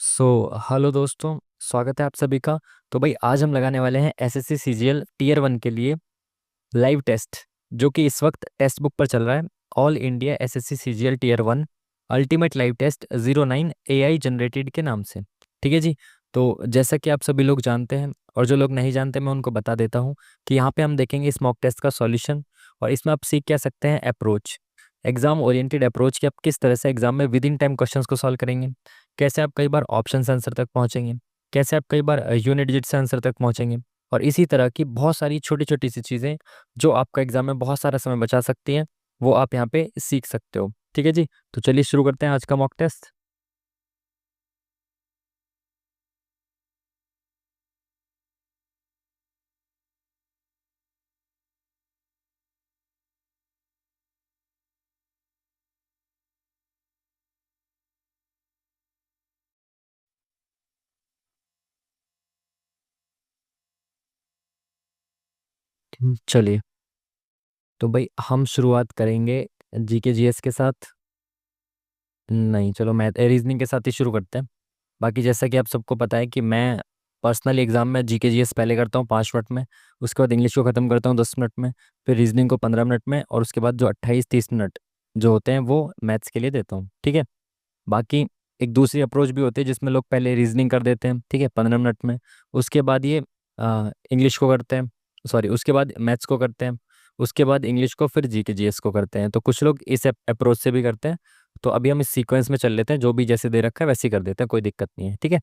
Hello दोस्तों। स्वागत है आप सभी का। तो भाई आज हम लगाने वाले हैं एसएससी सीजीएल टीयर 1 के लिए लाइव टेस्ट, जो कि इस वक्त टेक्स्ट बुक पर चल रहा है। All India SSC CGL tier 1 ultimate live test 09 AI generated के नाम से। ठीक है जी। तो जैसा कि आप सभी लोग जानते हैं और जो लोग नहीं जानते मैं उनको बता देता हूँ कि यहाँ पे हम देखेंगे इस मॉक टेस्ट का सॉल्यूशन। और इसमें आप सीख क्या सकते हैं अप्रोच, एग्जाम ओरिएंटेड अप्रोच, कि आप किस तरह से एग्जाम में विद इन टाइम क्वेश्चंस को सॉल्व करेंगे, कैसे आप कई बार ऑप्शन से आंसर तक पहुंचेंगे, कैसे आप कई बार यूनिट डिजिट से आंसर तक पहुंचेंगे, और इसी तरह की बहुत सारी छोटी छोटी सी चीज़ें जो आपका एग्जाम में बहुत सारा समय बचा सकती हैं, वो आप यहाँ पे सीख सकते हो। ठीक है जी। तो चलिए शुरू करते हैं आज का मॉक टेस्ट। चलिए, तो भाई हम शुरुआत करेंगे जीके जीएस के साथ। नहीं, चलो मैथ रीजनिंग के साथ ही शुरू करते हैं। बाकी जैसा कि आप सबको पता है कि मैं पर्सनल एग्जाम में जीके जीएस पहले करता हूँ 5 मिनट में, उसके बाद इंग्लिश को ख़त्म करता हूँ 10 मिनट में, फिर रीजनिंग को 15 मिनट में, और उसके बाद जो 28-30 मिनट जो होते हैं वो मैथ्स के लिए देता हूँ। ठीक है। बाकी एक दूसरी अप्रोच भी होती है जिसमें लोग पहले रीजनिंग कर देते हैं, ठीक है, 15 मिनट में। उसके बाद ये इंग्लिश को करते हैं, सॉरी, उसके बाद मैथ्स को करते हैं, उसके बाद इंग्लिश को, फिर जीके जीएस को करते हैं। तो कुछ लोग इस अप्रोच से भी करते हैं। तो अभी हम इस सीक्वेंस में चल लेते हैं, जो भी जैसे दे रखा है वैसे ही कर देते हैं, कोई दिक्कत नहीं है। ठीक है।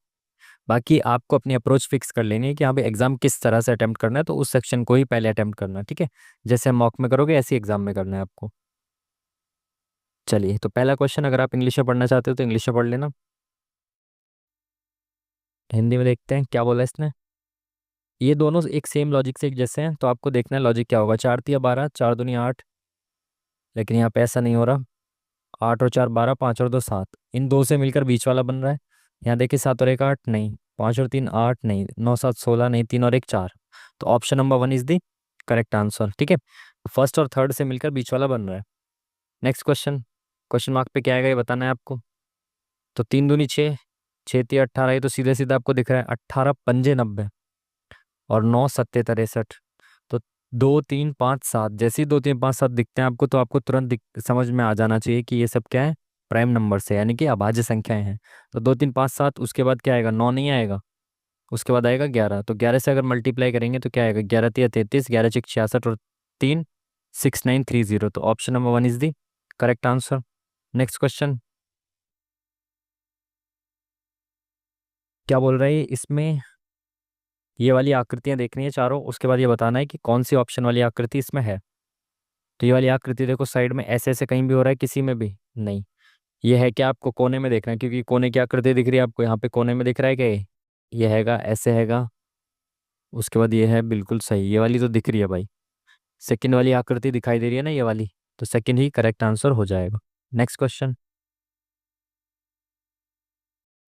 बाकी आपको अपनी अप्रोच फिक्स कर लेनी है कि यहाँ पे एग्जाम किस तरह से अटेम्प्ट करना है, तो उस सेक्शन को ही पहले अटेम्प्ट करना है। ठीक है। जैसे मॉक में करोगे ऐसे ही एग्जाम में करना है आपको। चलिए, तो पहला क्वेश्चन, अगर आप इंग्लिश में पढ़ना चाहते हो तो इंग्लिश में पढ़ लेना। हिंदी में देखते हैं क्या बोला इसने। ये दोनों एक सेम लॉजिक से एक जैसे हैं, तो आपको देखना है लॉजिक क्या होगा। 4 तिया 12, 4 दूनी 8, लेकिन यहाँ पे ऐसा नहीं हो रहा। 8 और 4 12, 5 और 2 7, इन दो से मिलकर बीच वाला बन रहा है। यहाँ देखिए 7 और 1 8 नहीं, 5 और 3 8 नहीं, 9 7 16 नहीं, 3 और 1 4। तो option number 1 is the correct answer. ठीक है। फर्स्ट और थर्ड से मिलकर बीच वाला बन रहा है। नेक्स्ट क्वेश्चन, क्वेश्चन मार्क पे क्या आएगा ये बताना है आपको। तो 3 दूनी 6, 6 तिया 18, ये तो सीधे सीधे आपको दिख रहा है। 18 पंजे 90, और 9 सत्ते 63। तो 2 3 5 7, जैसे ही 2 3 5 7 दिखते हैं आपको, तो आपको तुरंत समझ में आ जाना चाहिए कि ये सब क्या है, प्राइम नंबर से, यानी कि अभाज्य संख्याएं हैं। तो 2 3 5 7, उसके बाद क्या आएगा, 9 नहीं आएगा, उसके बाद आएगा 11। तो 11 से अगर मल्टीप्लाई करेंगे तो क्या आएगा, 11 तिया 33, 11 6 66, और 3 6930। तो option number 1 is the correct answer. Next question, क्या बोल रहा है इसमें। ये वाली आकृतियां देखनी है चारों, उसके बाद ये बताना है कि कौन सी ऑप्शन वाली आकृति इसमें है। तो ये वाली आकृति देखो साइड में, ऐसे ऐसे कहीं भी हो रहा है, किसी में भी नहीं। ये है क्या, आपको कोने में देखना है, क्योंकि कोने की आकृति दिख रही है आपको, यहाँ पे कोने में दिख रहा है क्या ये हैगा, ऐसे हैगा। उसके बाद ये है, बिल्कुल सही, ये वाली तो दिख रही है भाई। सेकंड वाली आकृति दिखाई दे रही है ना, ये वाली, तो सेकंड ही करेक्ट आंसर हो जाएगा। नेक्स्ट क्वेश्चन,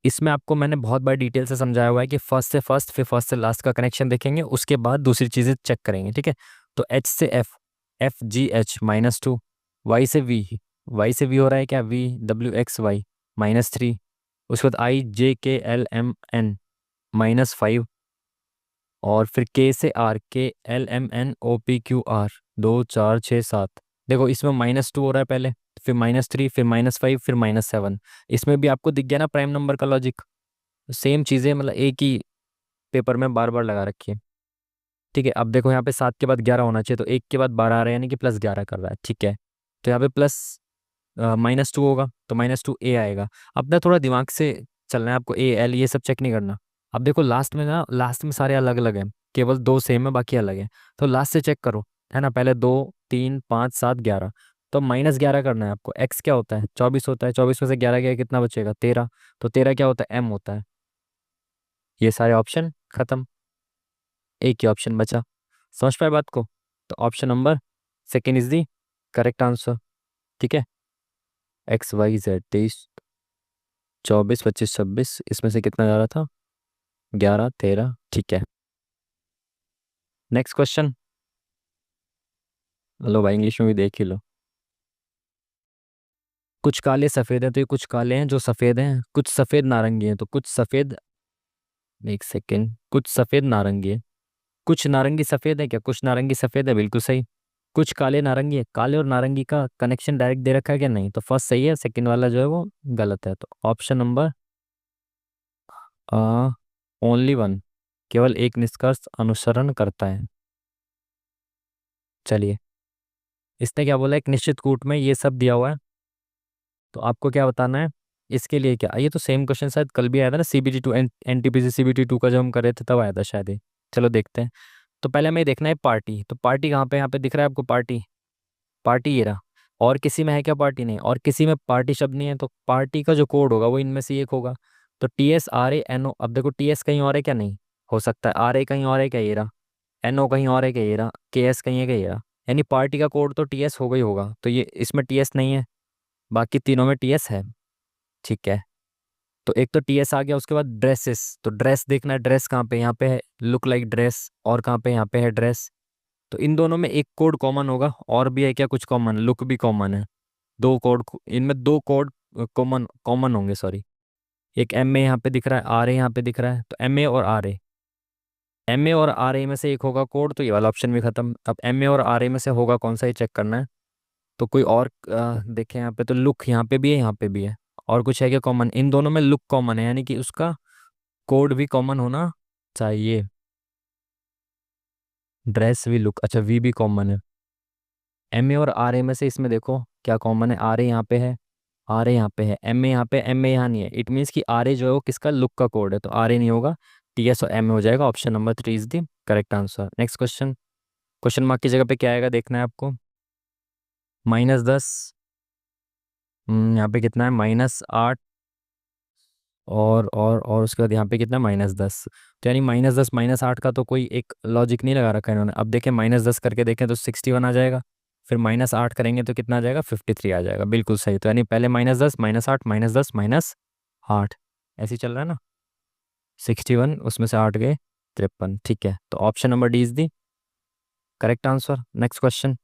इसमें आपको मैंने बहुत बार डिटेल से समझाया हुआ है कि फर्स्ट से फर्स्ट, फिर फर्स्ट से लास्ट का कनेक्शन देखेंगे, उसके बाद दूसरी चीज़ें चेक करेंगे। ठीक है। तो एच से F, F G H -2, Y से वी, वाई से वी हो रहा है क्या, V W X Y -3। उसके बाद I J K L M N -5, और फिर के से are, K L M N O P Q R 2 4 6 7। देखो इसमें -2 हो रहा है पहले, फिर -3, फिर -5, फिर -7। इसमें भी आपको दिख गया ना प्राइम नंबर का लॉजिक। सेम चीज़ें मतलब एक ही पेपर में बार बार लगा रखी है। ठीक है। अब देखो यहाँ पे 7 के बाद 11 होना चाहिए, तो 1 के बाद 12 आ रहा है, यानी कि +11 कर रहा है। ठीक है। तो यहाँ पे प्लस -2 होगा, तो -2 A आएगा। अब ना थोड़ा दिमाग से चलना है आपको, A L ये सब चेक नहीं करना। अब देखो लास्ट में ना, लास्ट में सारे अलग अलग हैं, केवल दो सेम है, बाकी अलग है। तो लास्ट से चेक करो, है ना, पहले 2 3 5 7 11। तो -11 करना है आपको। एक्स क्या होता है, 24 होता है, 24 में से 11 गया कितना बचेगा, 13। तो 13 क्या होता है, M होता है। ये सारे ऑप्शन खत्म, एक ही ऑप्शन बचा। समझ पाए बात को। तो option number second is the correct answer. ठीक है। XYZ 23 24 25 26, इसमें से कितना जा रहा था, 11 13। ठीक है। नेक्स्ट क्वेश्चन, लो भाई इंग्लिश में भी देख ही लो। कुछ काले सफ़ेद हैं, तो ये कुछ काले हैं जो सफ़ेद हैं, कुछ सफ़ेद नारंगी हैं, तो कुछ सफ़ेद, एक सेकेंड, कुछ सफ़ेद नारंगी है, कुछ नारंगी सफ़ेद है क्या, कुछ नारंगी सफ़ेद है, बिल्कुल सही। कुछ काले नारंगी है, काले और नारंगी का कनेक्शन डायरेक्ट दे रखा है क्या, नहीं, तो फर्स्ट सही है, सेकंड वाला जो है वो गलत है। तो ऑप्शन नंबर ओनली वन, केवल एक निष्कर्ष अनुसरण करता है। चलिए, इसने क्या बोला, एक निश्चित कूट में ये सब दिया हुआ है, तो आपको क्या बताना है इसके लिए क्या। ये तो सेम क्वेश्चन शायद कल भी आया था ना, CBT 2, NTPC CBT 2 का, जब हम कर रहे थे तब आया था शायद ये। चलो देखते हैं। तो पहले हमें देखना है पार्टी, तो पार्टी कहाँ पे, यहाँ पे दिख रहा है आपको पार्टी, पार्टी ये रहा। और किसी में है क्या पार्टी, नहीं, और किसी में पार्टी शब्द नहीं है, तो पार्टी का जो कोड होगा वो इनमें से एक होगा। तो TSRANO, अब देखो TS कहीं और है क्या, नहीं हो सकता है, RA कहीं और है क्या, ये रहा, NO कहीं और है क्या, ये रहा, KS कहीं है क्या, ये रहा, यानी पार्टी का कोड तो TS होगा ही होगा, तो ये इसमें TS नहीं है, बाकी तीनों में TS है। ठीक है, तो एक तो TS आ गया, उसके बाद ड्रेसेस, तो ड्रेस देखना है, ड्रेस कहाँ पे, यहाँ पे है लुक लाइक ड्रेस, और कहाँ पे, यहाँ पे है ड्रेस। तो इन दोनों में एक कोड कॉमन होगा, और भी है क्या कुछ कॉमन, लुक भी कॉमन है, दो कोड, इनमें दो कोड कॉमन कॉमन होंगे, सॉरी। एक MA यहाँ पे दिख रहा है, RA यहाँ पे दिख रहा है, तो MA और RA, MA और RA में से एक होगा कोड, तो ये वाला ऑप्शन भी खत्म। अब MA और RA में से होगा कौन सा, ये चेक करना है। तो कोई और देखें यहाँ पे, तो लुक यहाँ पे भी है, यहाँ पे भी है, और कुछ है क्या कॉमन, इन दोनों में लुक कॉमन है, यानी कि उसका कोड भी कॉमन होना चाहिए। ड्रेस भी, लुक, अच्छा वी भी कॉमन है। MA और RA में से इसमें देखो क्या कॉमन है, RA यहाँ पे है, RA यहाँ पे है, MA यहाँ पे, MA यहाँ नहीं है, इट मीन्स कि RA जो है वो किसका, लुक का कोड है, तो RA नहीं होगा, TS और MA हो जाएगा। Option number 3 is the correct answer. Next question, question mark की जगह पे क्या आएगा देखना है आपको, -10, यहाँ पे कितना है, -8, और उसके बाद यहाँ पे कितना, -10, तो यानी -10 -8 का तो कोई एक लॉजिक नहीं लगा रखा है इन्होंने। अब देखें -10 करके देखें तो 61 आ जाएगा, फिर -8 करेंगे तो कितना आ जाएगा, 53 आ जाएगा, बिल्कुल सही। तो यानी पहले -10 -8 -10 -8, ऐसे ही चल रहा है ना, 61 उसमें से 8 गए 53, ठीक है, तो option number D is the correct answer. Next question,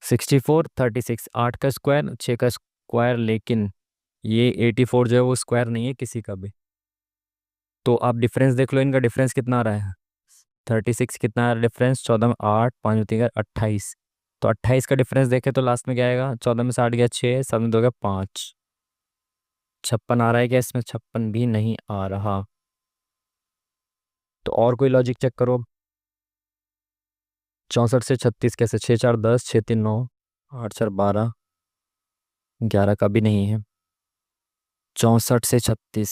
64 36, 8 का स्क्वायर, 6 का स्क्वायर, लेकिन ये 84 जो है वो स्क्वायर नहीं है किसी का भी। तो आप डिफरेंस देख लो, इनका डिफरेंस कितना आ रहा है, 36 कितना आ रहा है डिफरेंस, 14 में 8, 5 3 28, तो 28 का डिफरेंस देखे तो लास्ट में क्या आएगा, 14 में से 8 गया 6, 7 में 2 गया 5, 56 आ रहा है क्या इसमें, 56 भी नहीं आ रहा। तो और कोई लॉजिक चेक करो। 64 से 36 कैसे, 6 4 10, 6 3 9, 8 4 12, 11 का भी नहीं है। 64 से 36,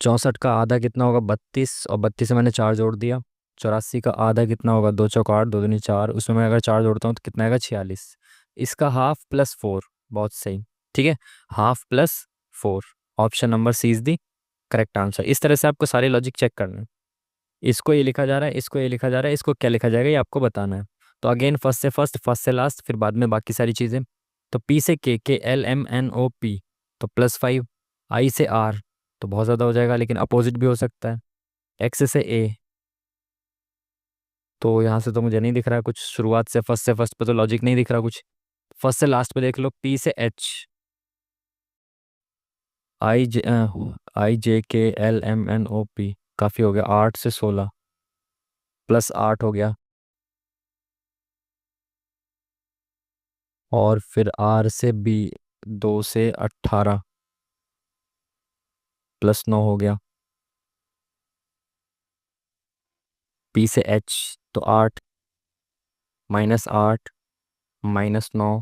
64 का आधा कितना होगा, 32, और 32 से मैंने 4 जोड़ दिया। 84 का आधा कितना होगा, 2 चौक 8, 2 दूनी 4, उसमें मैं अगर 4 जोड़ता हूँ तो कितना आएगा, 46। इसका हाफ प्लस 4, बहुत सही, ठीक है, half plus 4, option number C is the correct answer. इस तरह से आपको सारे लॉजिक चेक करना है, इसको ये लिखा जा रहा है, इसको ये लिखा जा रहा है, इसको क्या लिखा जाएगा ये आपको बताना है। तो अगेन फर्स्ट से फर्स्ट, फर्स्ट से लास्ट, फिर बाद में बाकी सारी चीज़ें। तो P से KLMNOP, तो +5, I से R, तो बहुत ज़्यादा हो जाएगा, लेकिन अपोजिट भी हो सकता है। X से A, तो यहाँ से तो मुझे नहीं दिख रहा है कुछ, शुरुआत से फर्स्ट पे तो लॉजिक नहीं दिख रहा कुछ। फर्स्ट से लास्ट पे देख लो, P से H, IJKLMNOP, काफ़ी हो गया, 8 से 16, +8 हो गया, और फिर R से B, 2 से 18, +9 हो गया, P से H, तो 8, -8, -9,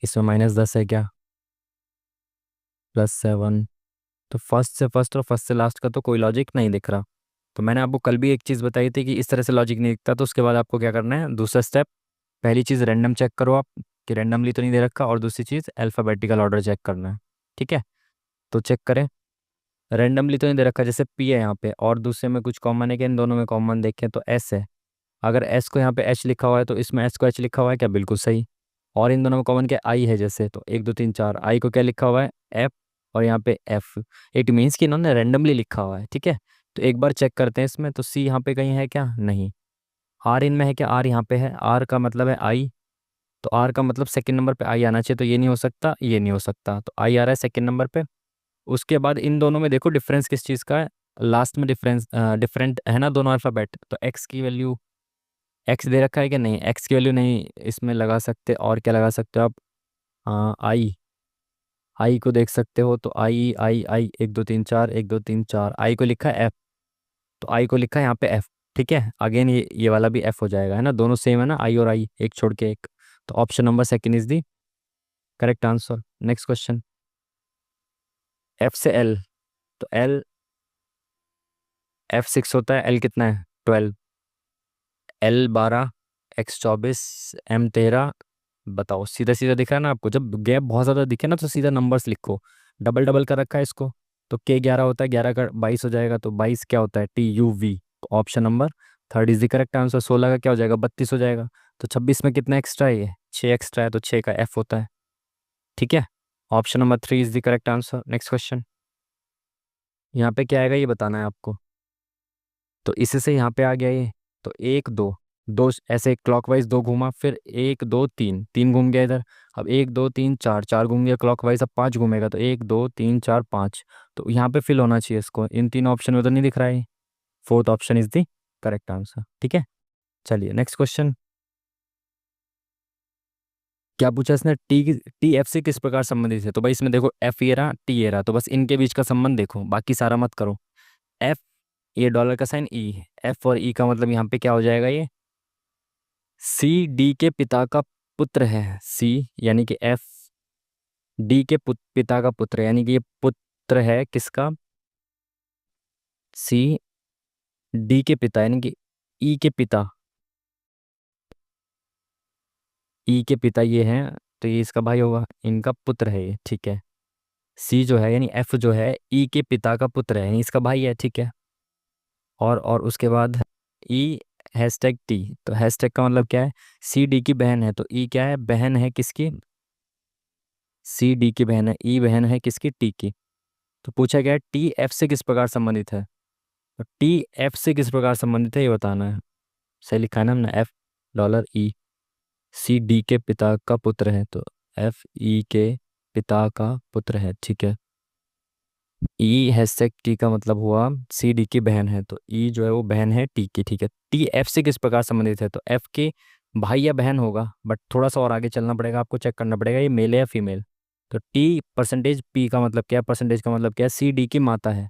इसमें -10 है क्या, +7, तो फर्स्ट से फर्स्ट और फर्स्ट से लास्ट का तो कोई लॉजिक नहीं दिख रहा। तो मैंने आपको कल भी एक चीज़ बताई थी कि इस तरह से लॉजिक नहीं दिखता, तो उसके बाद आपको क्या करना है, दूसरा स्टेप, पहली चीज़ रैंडम चेक करो आप कि रैंडमली तो नहीं दे रखा, और दूसरी चीज़ अल्फ़ाबेटिकल ऑर्डर चेक करना है, ठीक है। तो चेक करें, रैंडमली तो नहीं दे रखा, जैसे P है यहाँ पे, और दूसरे में कुछ कॉमन है कि, इन दोनों में कॉमन देखें तो S है, अगर S को यहाँ पे H लिखा हुआ है तो इसमें S को H लिखा हुआ है क्या, बिल्कुल सही। और इन दोनों में कॉमन क्या, I है, जैसे तो 1 2 3 4, I को क्या लिखा हुआ है, F, और यहाँ पे F, इट मीन्स कि इन्होंने रैंडमली लिखा हुआ है, ठीक है। तो एक बार चेक करते हैं इसमें, तो C यहाँ पे कहीं है क्या, नहीं, आर इनमें है क्या? आर यहाँ पे है, आर का मतलब है आई, तो आर का मतलब सेकंड नंबर पे आई आना चाहिए, तो ये नहीं हो सकता, ये नहीं हो सकता, तो आई आ रहा है सेकंड नंबर पे। उसके बाद इन दोनों में देखो डिफरेंस किस चीज़ का है, लास्ट में डिफरेंस डिफरेंट है ना दोनों अल्फ़ाबेट, तो एक्स की वैल्यू, एक्स दे रखा है कि नहीं, एक्स की वैल्यू नहीं इसमें लगा सकते, और क्या लगा सकते हो आप? आई, आई को देख सकते हो, तो आई आई आई, एक दो तीन चार, एक दो तीन चार, आई को लिखा है एफ, तो आई को लिखा है यहाँ पे एफ। ठीक है, अगेन ये वाला भी एफ हो जाएगा, है ना, दोनों सेम है ना, आई और आई, एक छोड़ के एक, तो option number second is the correct answer. Next question, F से एल, तो एल, एफ सिक्स होता है, एल कितना है 12, एल 12, एक्स 24, एम 13। बताओ, सीधा सीधा दिख रहा है ना आपको, जब गैप बहुत ज़्यादा दिखे ना तो सीधा नंबर्स लिखो, डबल डबल कर रखा है इसको, तो के 11 होता है, 11 का 22 हो जाएगा, तो 22 क्या होता है, T U V, option number third is the correct answer. 16 का क्या हो जाएगा, 32 हो जाएगा, तो 26 में कितना एक्स्ट्रा है, ये 6 एक्स्ट्रा है, तो 6 का एफ होता है। ठीक है, option number three is the correct answer. Next question, यहाँ पे क्या आएगा ये बताना है आपको, तो इससे यहाँ पे आ गया ये, तो एक दो, दो ऐसे क्लॉकवाइज दो घूमा, फिर एक दो तीन, तीन घूम गया इधर, अब एक दो तीन चार, चार घूम गया क्लॉकवाइज, अब पांच घूमेगा, तो एक दो तीन चार पांच, तो यहाँ पे फिल होना चाहिए इसको, इन तीन ऑप्शन में तो नहीं दिख रहा है, fourth option is the correct answer. ठीक है, चलिए नेक्स्ट क्वेश्चन, क्या पूछा इसने, टी एफ से किस प्रकार संबंधित है, तो भाई इसमें देखो एफ ये रहा, टी ये रहा, तो बस इनके बीच का संबंध देखो, बाकी सारा मत करो। एफ, ये डॉलर का साइन ई, एफ और ई का मतलब यहाँ पे क्या हो जाएगा, ये सी डी के पिता का पुत्र है, सी यानी कि एफ डी के पिता का पुत्र है, यानी कि ये पुत्र है किसका, सी डी के पिता, यानी कि ई के पिता, ई के पिता ये हैं, तो ये इसका भाई होगा, इनका पुत्र है ये। ठीक है, सी जो है यानी एफ जो है ई के पिता का पुत्र है, यानी इसका भाई है। ठीक है, और उसके बाद ई हैशटैग टी, तो हैशटैग का मतलब क्या है, सी डी की बहन है, तो ई क्या है, बहन है किसकी, सी डी की बहन है, ई बहन है किसकी, टी की। तो पूछा गया है टी एफ से किस प्रकार संबंधित है, तो टी एफ से किस प्रकार संबंधित है ये बताना है। सही लिखा है ना हमने, एफ डॉलर ई, सी डी के पिता का पुत्र है, तो एफ ई के पिता का पुत्र है। ठीक है, ई हैशटैग टी का मतलब हुआ सी डी की बहन है, तो ई जो है वो बहन है टी की। ठीक है, टी एफ से किस प्रकार संबंधित है, तो एफ के भाई या बहन होगा, बट थोड़ा सा और आगे चलना पड़ेगा, आपको चेक करना पड़ेगा ये मेल है या फीमेल। तो टी परसेंटेज पी का मतलब क्या है, परसेंटेज का मतलब क्या है, सी डी की माता है,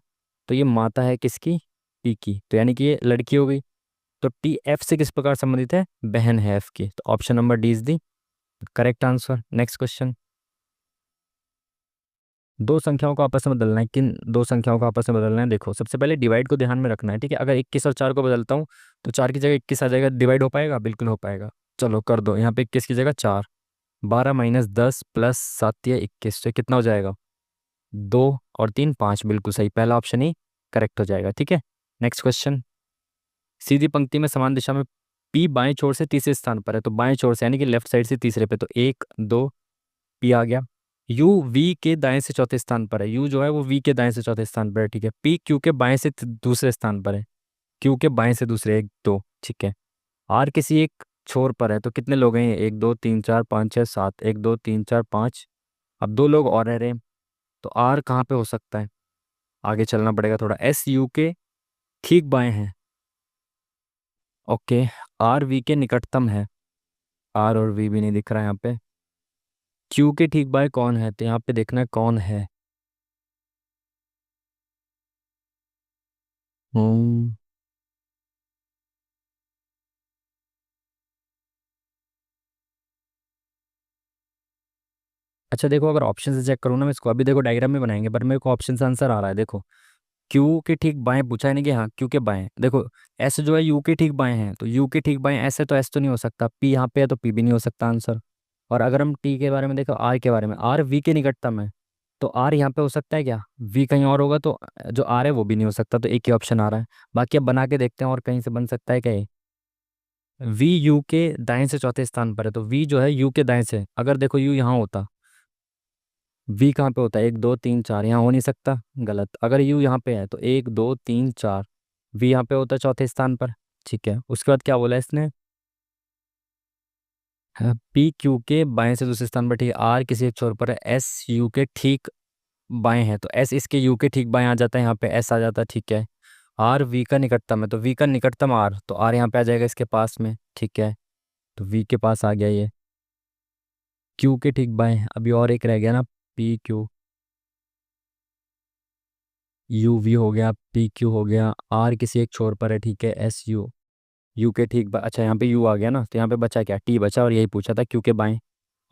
तो ये माता है किसकी, पी की, तो यानी कि ये लड़की हो गई। तो टी एफ से किस प्रकार संबंधित है, बहन है एफ की, तो option number D is the correct answer. Next question, दो संख्याओं को आपस में बदलना है, किन दो संख्याओं को आपस में बदलना है, देखो सबसे पहले डिवाइड को ध्यान में रखना है। ठीक है, अगर 21 और 4 को बदलता हूँ तो 4 की जगह 21 आ जाएगा, डिवाइड हो पाएगा, बिल्कुल हो पाएगा। चलो कर दो, यहाँ पे 21 की जगह 4, 12 माइनस 10 प्लस 7 या 21, तो ये कितना हो जाएगा, 2 और 3 5, बिल्कुल सही, पहला ऑप्शन ही करेक्ट हो जाएगा। ठीक है, नेक्स्ट क्वेश्चन, सीधी पंक्ति में समान दिशा में पी बाएं छोर से तीसरे स्थान पर है, तो बाएं छोर से यानी कि लेफ्ट साइड से तीसरे पे, तो एक दो, पी आ गया। यू वी के दाएं से चौथे स्थान पर है, यू जो है वो वी के दाएं से चौथे स्थान पर है। ठीक है, पी क्यू के बाएं से दूसरे स्थान पर है, क्यू के बाएं से दूसरे, एक दो। ठीक है, आर किसी एक छोर पर है, तो कितने लोग हैं ये, एक दो तीन चार पाँच छः सात, एक दो तीन चार पाँच, अब दो लोग और रह रहे हैं, तो आर कहाँ पे हो सकता है, आगे चलना पड़ेगा थोड़ा, एस यू के ठीक बाएं हैं, ओके, आर वी के निकटतम है, आर और वी भी नहीं दिख रहा है यहाँ पे, क्यू के ठीक बाएं कौन है, तो यहाँ पे देखना है कौन है। हम्म, अच्छा देखो, अगर ऑप्शन से चेक करूँ ना मैं इसको, अभी देखो डायग्राम में बनाएंगे, पर मेरे को ऑप्शन से आंसर आ रहा है। देखो क्यू के ठीक बाएं पूछा है ना, कि हाँ क्यू के बाएं, देखो एस जो है यू के ठीक बाएं है, तो यू के ठीक बाएं एस है, तो एस तो नहीं हो सकता, पी यहाँ पे है तो पी भी नहीं हो सकता आंसर। और अगर हम टी के बारे में देखो, आर के बारे में, आर वी के निकटतम है, तो आर यहाँ पे हो सकता है क्या, वी कहीं और होगा, तो जो आर है वो भी नहीं हो सकता, तो एक ही ऑप्शन आ रहा है। बाकी अब बना के देखते हैं और कहीं से बन सकता है क्या ये, वी यू के दाएं से चौथे स्थान पर है, तो वी जो है यू के दाएं से, अगर देखो यू यहाँ होता, वी कहाँ पे होता है, एक दो तीन चार, यहाँ हो नहीं सकता, गलत, अगर यू यहाँ पे है तो एक दो तीन चार, वी यहाँ पे होता है चौथे स्थान पर, ठीक है, उसके बाद क्या बोला इसने, पी क्यू के बाएं से दूसरे स्थान पर, ठीक है, आर किसी एक छोर पर है, एस यू के ठीक बाएं है, तो एस इसके यू के ठीक बाएं आ जाता है, यहाँ पे एस आ जाता है, ठीक है। आर वी का निकटतम है, तो वी का निकटतम आर, तो आर यहाँ पे आ जाएगा इसके पास में, ठीक है। तो वी के पास आ गया ये, क्यू के ठीक बाएं, अभी और एक रह गया ना, पी क्यू, यू वी हो गया, पी क्यू हो गया, आर किसी एक छोर पर है, ठीक है, एस यू, यू के ठीक अच्छा यहाँ पे यू आ गया ना, तो यहाँ पे बचा क्या, टी बचा, और यही पूछा था क्यू के बाएं।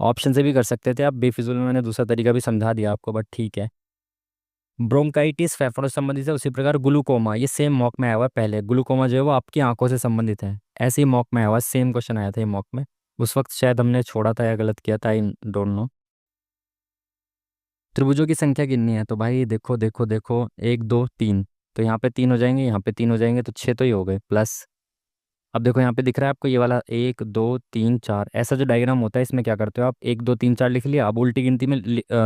ऑप्शन से भी कर सकते थे आप, बेफिजुल में मैंने दूसरा तरीका भी समझा दिया आपको, बट ठीक है। ब्रोंकाइटिस फेफड़ों से संबंधित है, उसी प्रकार ग्लूकोमा, ये सेम मॉक में आया हुआ है पहले, ग्लूकोमा जो है वो आपकी आंखों से संबंधित है, ऐसे ही मॉक में आया हुआ है, सेम क्वेश्चन आया था ये मॉक में। उस वक्त शायद हमने छोड़ा था या गलत किया था, आई डोंट नो। त्रिभुजों की संख्या कितनी है, तो भाई देखो देखो देखो, एक दो तीन, तो यहाँ पे तीन हो जाएंगे, यहाँ पे तीन हो जाएंगे, तो छः तो ही हो गए प्लस। अब देखो यहाँ पे दिख रहा है आपको ये वाला, एक दो तीन चार, ऐसा जो डायग्राम होता है इसमें क्या करते हो आप, एक दो तीन चार लिख लिया, अब उल्टी गिनती में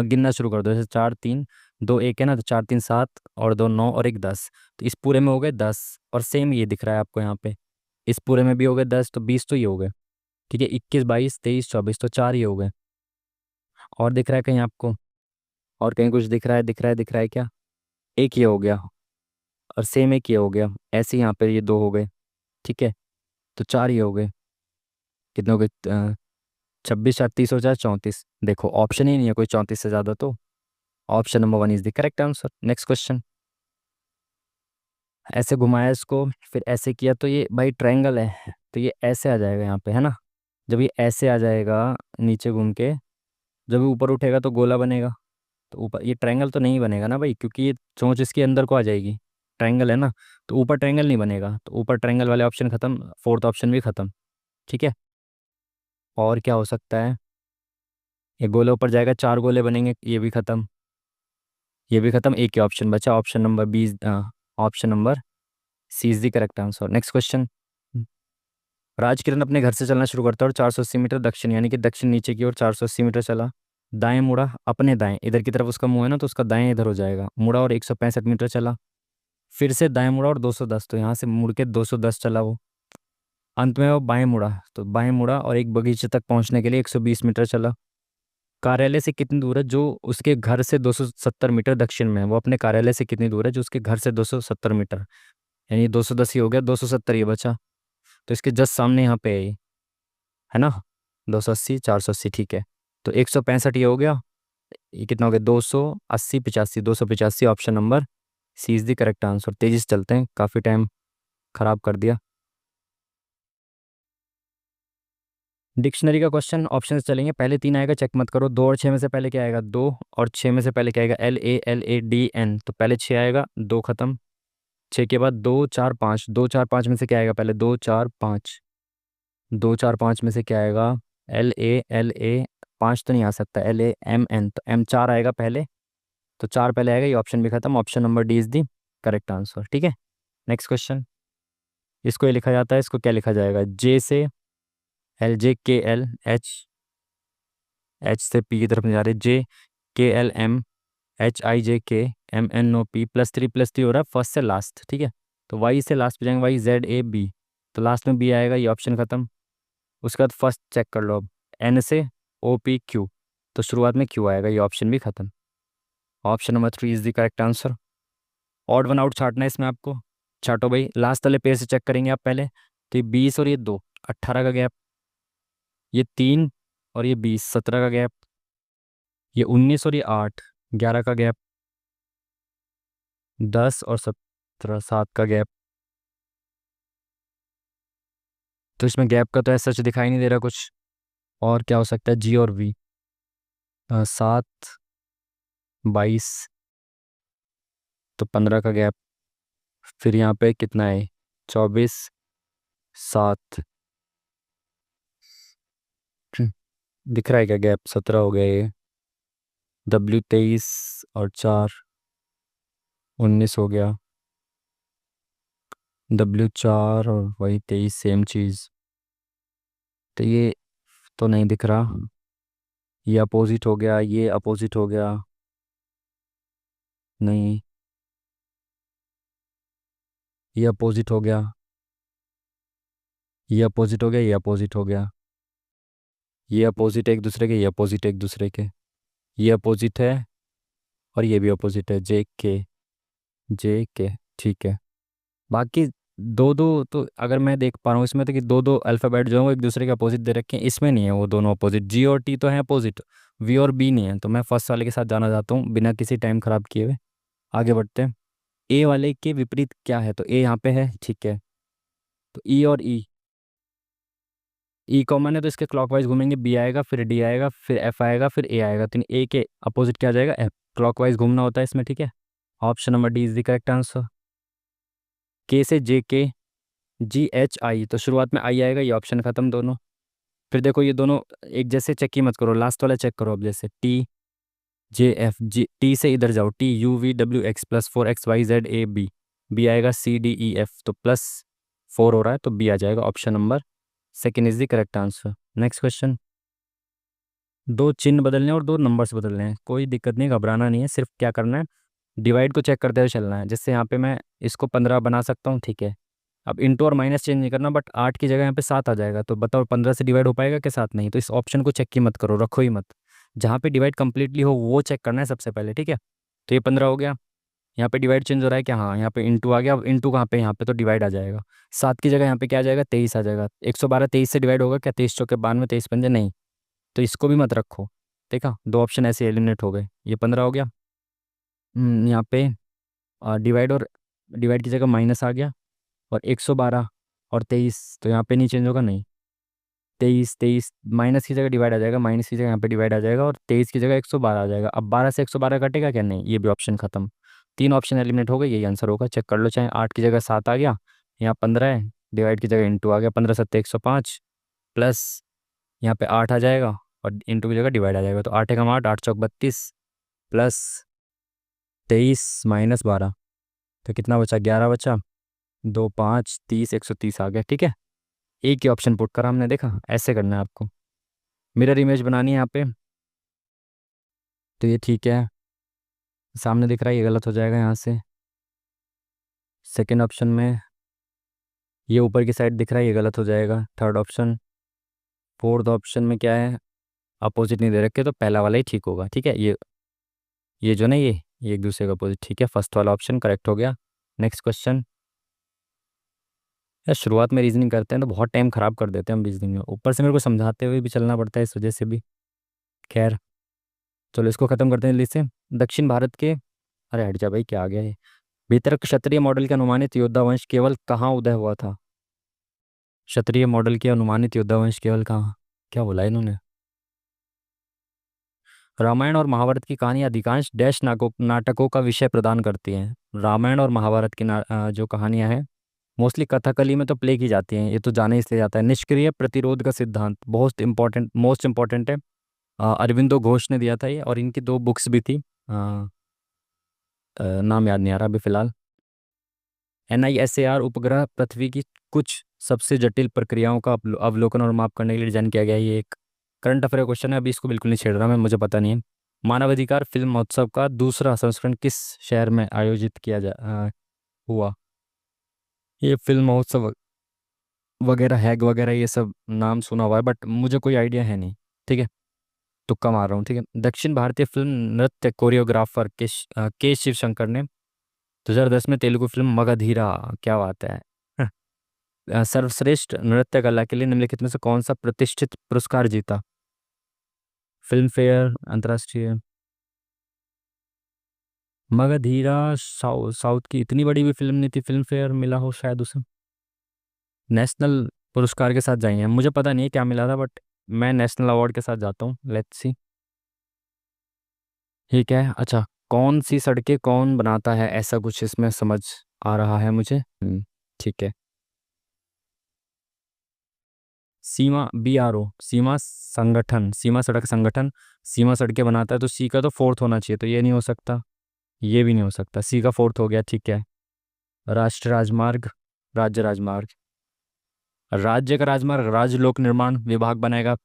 गिनना शुरू कर दो, जैसे चार तीन दो एक है ना, तो चार तीन सात, और दो नौ, और एक 10, तो इस पूरे में हो गए 10, और सेम ये दिख रहा है आपको यहाँ पे, इस पूरे में भी हो गए 10, तो 20 तो ये हो गए, ठीक है, 21 22 23 24, तो चार ये हो गए। और दिख रहा है कहीं आपको, और कहीं कुछ दिख रहा है, दिख रहा है, दिख रहा है क्या, एक ये हो गया, और सेम एक ये हो गया, ऐसे ही यहाँ पे ये दो हो गए, ठीक है, तो चार ये हो गए, कितने हो गए, 26 38 हो जाए 34, देखो ऑप्शन ही नहीं है कोई 34 से ज़्यादा, तो option number one is the correct answer. Next question, ऐसे घुमाया इसको, फिर ऐसे किया, तो ये भाई ट्रायंगल है, तो ये ऐसे आ जाएगा यहाँ पे, है ना, जब ये ऐसे आ जाएगा नीचे घूम के, जब ये ऊपर उठेगा तो गोला बनेगा, तो ऊपर ये ट्रायंगल तो नहीं बनेगा ना भाई, क्योंकि ये चोंच इसके अंदर को आ जाएगी, ट्रायंगल है ना, तो ऊपर ट्रायंगल नहीं बनेगा, तो ऊपर ट्रायंगल वाले ऑप्शन खत्म, फोर्थ ऑप्शन भी खत्म, ठीक है। और क्या हो सकता है, ये गोले ऊपर जाएगा, चार गोले बनेंगे, ये भी खत्म, ये भी खत्म, एक ही ऑप्शन बचा, option number B, option number C is the correct answer. Next question, Rajkiran अपने घर से चलना शुरू करता है और 480 मीटर दक्षिण, यानी कि दक्षिण नीचे की ओर 480 मीटर चला, दाएं मुड़ा, अपने दाएं इधर की तरफ उसका मुंह है ना, तो उसका दाएं इधर हो जाएगा, मुड़ा और 165 मीटर चला, फिर से दाएं मुड़ा और 210, तो यहाँ से मुड़ के 210 चला वो, अंत में वो बाएं मुड़ा, तो बाएं मुड़ा और एक बगीचे तक पहुंचने के लिए 120 मीटर चला। कार्यालय से कितनी दूर है, जो उसके घर से 270 मीटर दक्षिण में है, वो अपने कार्यालय से कितनी दूर है, जो उसके घर से 270 मीटर, यानी 210 ही हो गया, 270 ये बचा, तो इसके जस्ट सामने यहाँ पे है ये, है ना, 280 480, ठीक है, तो 165 ये हो गया, ये कितना हो गया, 280 85, 285, option number C is the correct answer. तेजी से चलते हैं, काफ़ी टाइम खराब कर दिया। डिक्शनरी का क्वेश्चन, ऑप्शन से चलेंगे, पहले तीन आएगा, चेक मत करो, दो और छः में से पहले क्या आएगा, दो, और छः में से पहले क्या आएगा, LALADN, तो पहले छः आएगा, दो खत्म, छः के बाद दो चार पाँच, दो चार पाँच में से क्या आएगा, पहले दो चार पाँच, दो चार पाँच में से क्या आएगा, LALA, पाँच तो नहीं आ सकता, LAMN, तो M चार आएगा पहले, तो चार पहले आएगा, ये ऑप्शन भी खत्म, option number D is the correct answer, ठीक है। नेक्स्ट क्वेश्चन, इसको ये लिखा जाता है, इसको क्या लिखा जाएगा, J से LJKL, H से P की तरफ नहीं जा रहे, JKLM HIJK MNOP, +3 हो रहा है फर्स्ट से लास्ट, ठीक है, तो Y से लास्ट पे जाएंगे, YZAB, तो लास्ट में B आएगा, ये ऑप्शन खत्म। उसके बाद फर्स्ट चेक कर लो अब, N से OPQ, तो शुरुआत में Q आएगा, ये ऑप्शन भी खत्म, option number three is the correct answer. Odd one out छाटना है इसमें आपको, छाटो भाई, लास्ट वाले पेयर से चेक करेंगे आप पहले, तो ये 20 और ये दो, 18 का गैप, ये तीन और ये 20, 17 का गैप, ये 19 और ये 8, 11 का गैप, 10 और 17, 7 का गैप, तो इसमें गैप का तो ऐसा सच दिखाई नहीं दे रहा कुछ, और क्या हो सकता है, जी और वी, 7 22, तो 15 का गैप, फिर यहाँ पे कितना है, 24 7, दिख रहा है क्या गैप, 17 हो गया ये, W 23 और 4, 19 हो गया, W 4 और वही 23, सेम चीज़, तो ये तो नहीं दिख रहा, ये अपोजिट हो गया, ये अपोजिट हो गया, नहीं, ये अपोजिट हो गया, ये अपोजिट हो गया, ये अपोजिट हो गया, ये अपोजिट है एक दूसरे के, ये अपोजिट है एक दूसरे के, ये अपोजिट है और ये भी अपोजिट है, जे के, जे के। ठीक है। बाकी दो दो तो अगर मैं देख पा रहा हूँ इसमें तो कि दो दो अल्फ़ाबेट जो है वो एक दूसरे के अपोजिट दे रखे हैं, इसमें नहीं है वो दोनों अपोजिट, जी और टी तो है अपोजिट, वी और बी नहीं है, तो मैं फर्स्ट वाले के साथ जाना चाहता हूँ बिना किसी टाइम खराब किए हुए। आगे बढ़ते हैं। ए वाले के विपरीत क्या है, तो ए यहाँ पे है, ठीक है, तो ई और ई कॉमन है तो इसके क्लॉकवाइज घूमेंगे, बी आएगा, फिर डी आएगा, फिर एफ आएगा, फिर ए आएगा, तो ए के अपोजिट क्या आ जाएगा, एफ, क्लॉकवाइज घूमना होता है इसमें, ठीक है। Option number D is the correct answer. के से जे के, जी एच आई, तो शुरुआत में आई आएगा, ये ऑप्शन खत्म दोनों। फिर देखो ये दोनों एक जैसे, चेक ही मत करो, लास्ट वाला चेक करो अब, जैसे T J F, G T से इधर जाओ, T U V W X plus four X Y Z A B, B आएगा सी डी ई एफ, तो प्लस फोर हो रहा है तो बी आ जाएगा, option number second is the correct answer. Next question. दो चिन्ह बदलने और दो नंबर्स बदलने हैं, कोई दिक्कत नहीं, घबराना नहीं है, सिर्फ क्या करना है, डिवाइड को चेक करते हुए चलना है। जैसे यहाँ पे मैं इसको 15 बना सकता हूँ, ठीक है। अब इंटू और माइनस चेंज नहीं करना, बट 8 की जगह यहाँ पे 7 आ जाएगा, तो बताओ 15 से डिवाइड हो पाएगा के साथ, नहीं, तो इस ऑप्शन को चेक ही मत करो, रखो ही मत। जहाँ पे डिवाइड कंप्लीटली हो वो चेक करना है सबसे पहले, ठीक है। तो ये 15 हो गया, यहाँ पे डिवाइड चेंज हो रहा है क्या, हाँ यहाँ पे इंटू आ गया, अब इंटू कहाँ पे, यहाँ पे तो डिवाइड आ जाएगा, 7 की जगह यहाँ पे क्या आ जाएगा, 23 आ जाएगा, 112 23 से डिवाइड होगा क्या, 23 चौके 92, 23 पंजे नहीं, तो इसको भी मत रखो। देखा, दो ऑप्शन ऐसे एलिमिनेट हो गए, ये 15 हो गया। यहाँ पे डिवाइड और डिवाइड की जगह माइनस आ गया, और 112 और 23, तो यहाँ पे नहीं चेंज होगा, नहीं, 23 23 माइनस की जगह डिवाइड आ जाएगा, माइनस की जगह यहाँ पे डिवाइड आ जाएगा, और 23 की जगह 112 आ जाएगा। अब 12 से 112 कटेगा क्या, नहीं, ये भी ऑप्शन खत्म, तीन ऑप्शन एलिमिनेट हो गए, यही आंसर होगा, चेक कर लो चाहे। 8 की जगह 7 आ गया, यहाँ 15 है, डिवाइड की जगह इंटू आ गया, 15 सत्ते 105, प्लस यहाँ पे 8 आ जाएगा, और इंटू की जगह डिवाइड आ जाएगा, तो 8 एकम 8, 8 चौक 32, प्लस 23 माइनस 12, तो कितना बचा, 11 बचा, 2 5 30, 130 आ गया, ठीक है। एक ही ऑप्शन पुट करा हमने, देखा, ऐसे करना है आपको, मिरर इमेज बनानी है यहाँ पे, तो ये ठीक है, सामने दिख रहा है, ये गलत हो जाएगा यहाँ से। सेकेंड ऑप्शन में ये ऊपर की साइड दिख रहा है, ये गलत हो जाएगा, थर्ड ऑप्शन। फोर्थ ऑप्शन में क्या है, अपोजिट नहीं दे रखे, तो पहला वाला ही ठीक होगा, ठीक है। ये जो ना ये एक दूसरे का अपोजिट, ठीक है, फर्स्ट वाला ऑप्शन करेक्ट हो गया। Next question. यार शुरुआत में रीजनिंग करते हैं तो बहुत टाइम खराब कर देते हैं हम रीजनिंग में, ऊपर से मेरे को समझाते हुए भी चलना पड़ता है, इस वजह से भी। खैर, चलो इसको खत्म करते हैं जल्दी से। दक्षिण भारत के, अरे हट जा भाई, क्या आ गया ये, भीतर क्षत्रिय मॉडल के अनुमानित योद्धा वंश केवल कहाँ उदय हुआ था। क्षत्रिय मॉडल के अनुमानित योद्धा वंश केवल कहाँ, क्या बोला इन्होंने। रामायण और महाभारत की कहानी अधिकांश डैश नाटकों का विषय प्रदान करती हैं। रामायण और महाभारत की जो कहानियां हैं मोस्टली कथकली में तो प्ले की जाती हैं, ये तो जाने इसलिए जाता है। निष्क्रिय प्रतिरोध का सिद्धांत बहुत इंपॉर्टेंट, मोस्ट इंपॉर्टेंट है, अरविंदो घोष ने दिया था ये, और इनकी दो बुक्स भी थी, नाम याद नहीं आ रहा अभी फिलहाल। NISAR उपग्रह पृथ्वी की कुछ सबसे जटिल प्रक्रियाओं का अवलोकन और माप करने के लिए डिजाइन किया गया है। ये एक करंट अफेयर क्वेश्चन है, अभी इसको बिल्कुल नहीं छेड़ रहा मैं, मुझे पता नहीं है। मानवाधिकार फिल्म महोत्सव का दूसरा संस्करण किस शहर में आयोजित किया हुआ। ये फिल्म महोत्सव वगैरह, हैग वगैरह, ये सब नाम सुना हुआ है, बट मुझे कोई आइडिया है नहीं, ठीक है, तुक्का मार रहा हूँ, ठीक है। दक्षिण भारतीय फिल्म नृत्य कोरियोग्राफर के शिवशंकर ने 2010 में तेलुगु फिल्म मगधीरा, क्या बात है, सर्वश्रेष्ठ नृत्य कला के लिए निम्नलिखित में से कौन सा प्रतिष्ठित पुरस्कार जीता। फिल्म फेयर अंतर्राष्ट्रीय, मगधीरा साउथ की इतनी बड़ी भी फिल्म नहीं थी, फिल्म फेयर मिला हो शायद उसे, नेशनल पुरस्कार के साथ जाई हैं, मुझे पता नहीं है क्या मिला था, बट मैं नेशनल अवार्ड के साथ जाता हूँ, लेट्स सी। ठीक है, अच्छा, कौन सी सड़कें कौन बनाता है, ऐसा कुछ इसमें समझ आ रहा है मुझे। ठीक है। सीमा, BRO, सीमा संगठन, सीमा सड़क संगठन सीमा सड़कें बनाता है, तो सी का तो फोर्थ होना चाहिए, तो ये नहीं हो सकता, ये भी नहीं हो सकता, सी का फोर्थ हो गया, ठीक है। राष्ट्रीय राजमार्ग, राज्य राजमार्ग, राज्य का राजमार्ग राज्य लोक निर्माण विभाग बनाएगा,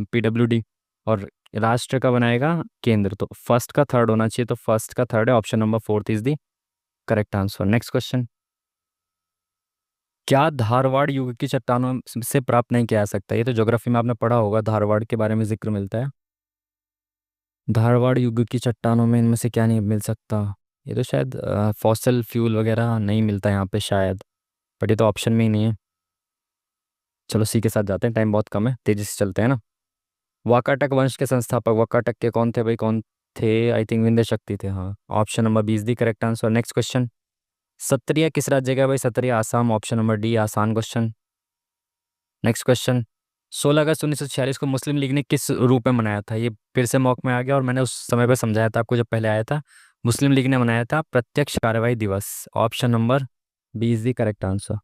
PWD, और राष्ट्र का बनाएगा केंद्र, तो फर्स्ट का थर्ड होना चाहिए, तो फर्स्ट का थर्ड है, option number fourth is the correct answer. Next question. क्या धारवाड़ युग की चट्टानों से प्राप्त नहीं किया जा सकता? ये तो ज्योग्राफी में आपने पढ़ा होगा, धारवाड़ के बारे में जिक्र मिलता है। धारवाड़ युग की चट्टानों में इनमें से क्या नहीं मिल सकता? ये तो शायद फॉसल फ्यूल वगैरह नहीं मिलता यहाँ पे शायद, बट ये तो ऑप्शन में ही नहीं है। चलो सी के साथ जाते हैं, टाइम बहुत कम है, तेजी से चलते हैं ना। वाकाटक वंश के संस्थापक वाकाटक के कौन थे भाई? कौन थे? आई थिंक विंध्य शक्ति थे, हाँ। ऑप्शन नंबर 20 दी correct answer. Next question. Sattriya किस राज्य का है भाई? Sattriya Assam, option number D, आसान क्वेश्चन। Next question. 16 अगस्त 1946 को मुस्लिम लीग ने किस रूप में मनाया था? ये फिर से मॉक में आ गया, और मैंने उस समय पे समझाया था आपको जब पहले आया था। मुस्लिम लीग ने मनाया था प्रत्यक्ष कार्रवाई दिवस, ऑप्शन नंबर 20 दी करेक्ट आंसर।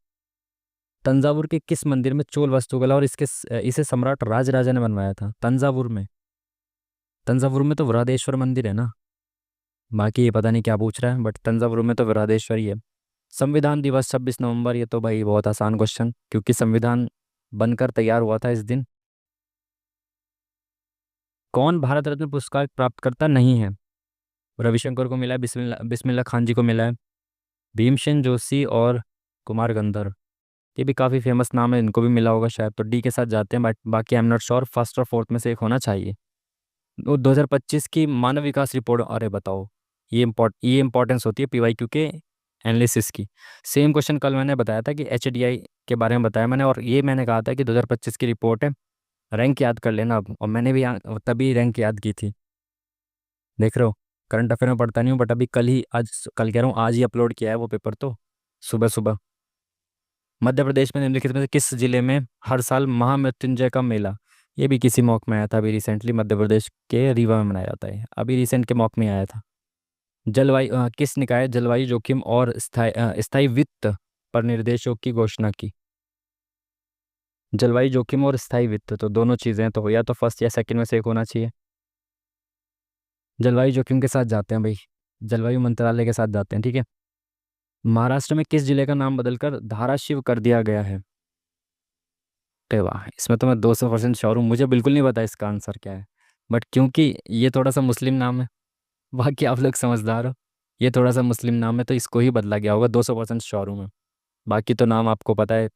तंजावुर के किस मंदिर में चोल वास्तुकला और इसे सम्राट राजराजा ने बनवाया था? तंजावुर में, तंजावुर में तो बृहदेश्वर मंदिर है ना। बाकी ये पता नहीं क्या पूछ रहा है, बट तंजावुर में तो बृहदेश्वर ही है। संविधान दिवस 26 नवंबर, ये तो भाई बहुत आसान क्वेश्चन, क्योंकि संविधान बनकर तैयार हुआ था इस दिन। कौन भारत रत्न पुरस्कार प्राप्त करता नहीं है? रविशंकर को मिला है, बिस्मिल्लाह बिस्मिल्लाह खान जी को मिला है, भीमसेन जोशी और कुमार गंधर, ये भी काफ़ी फेमस नाम है, इनको भी मिला होगा शायद। तो डी के साथ जाते हैं, बट बाकी I am not sure, first और फोर्थ में से एक होना चाहिए। 2025 की मानव विकास रिपोर्ट, अरे बताओ, ये इंपॉर्टेंस होती है पीवाईक्यू के एनालिसिस की। सेम क्वेश्चन कल मैंने बताया था कि एचडीआई के बारे में बताया मैंने, और ये मैंने कहा था कि 2025 की रिपोर्ट है, रैंक याद कर लेना अब। और मैंने भी तभी रैंक याद की थी, देख रहे हो। करंट अफेयर में पढ़ता नहीं हूँ, बट अभी कल ही, आज कल कह रहा हूँ, आज ही अपलोड किया है वो पेपर तो, सुबह सुबह। मध्य प्रदेश में निम्नलिखित में से किस जिले में हर साल महामृत्युंजय का मेला? ये भी किसी मॉक में आया था अभी रिसेंटली, मध्य प्रदेश के रीवा में मनाया जाता है, अभी रिसेंट के मॉक में आया था। किस निकाय जलवायु जोखिम और स्थायी वित्त पर निर्देशों की घोषणा की? जलवायु जोखिम और स्थायी वित्त तो दोनों चीज़ें हैं, तो या तो फर्स्ट या सेकंड में से एक होना चाहिए। जलवायु जोखिम के साथ जाते हैं भाई, जलवायु मंत्रालय के साथ जाते हैं, ठीक है। महाराष्ट्र में किस जिले का नाम बदलकर धाराशिव कर दिया गया है? अरे वाह, इसमें तो मैं 200% श्योर हूँ, मुझे बिल्कुल नहीं पता इसका आंसर क्या है, बट क्योंकि ये थोड़ा सा मुस्लिम नाम है, बाकी आप लोग समझदार हो, ये थोड़ा सा मुस्लिम नाम है तो इसको ही बदला गया होगा, 200% श्योर हूँ मैं। बाकी तो नाम आपको पता है,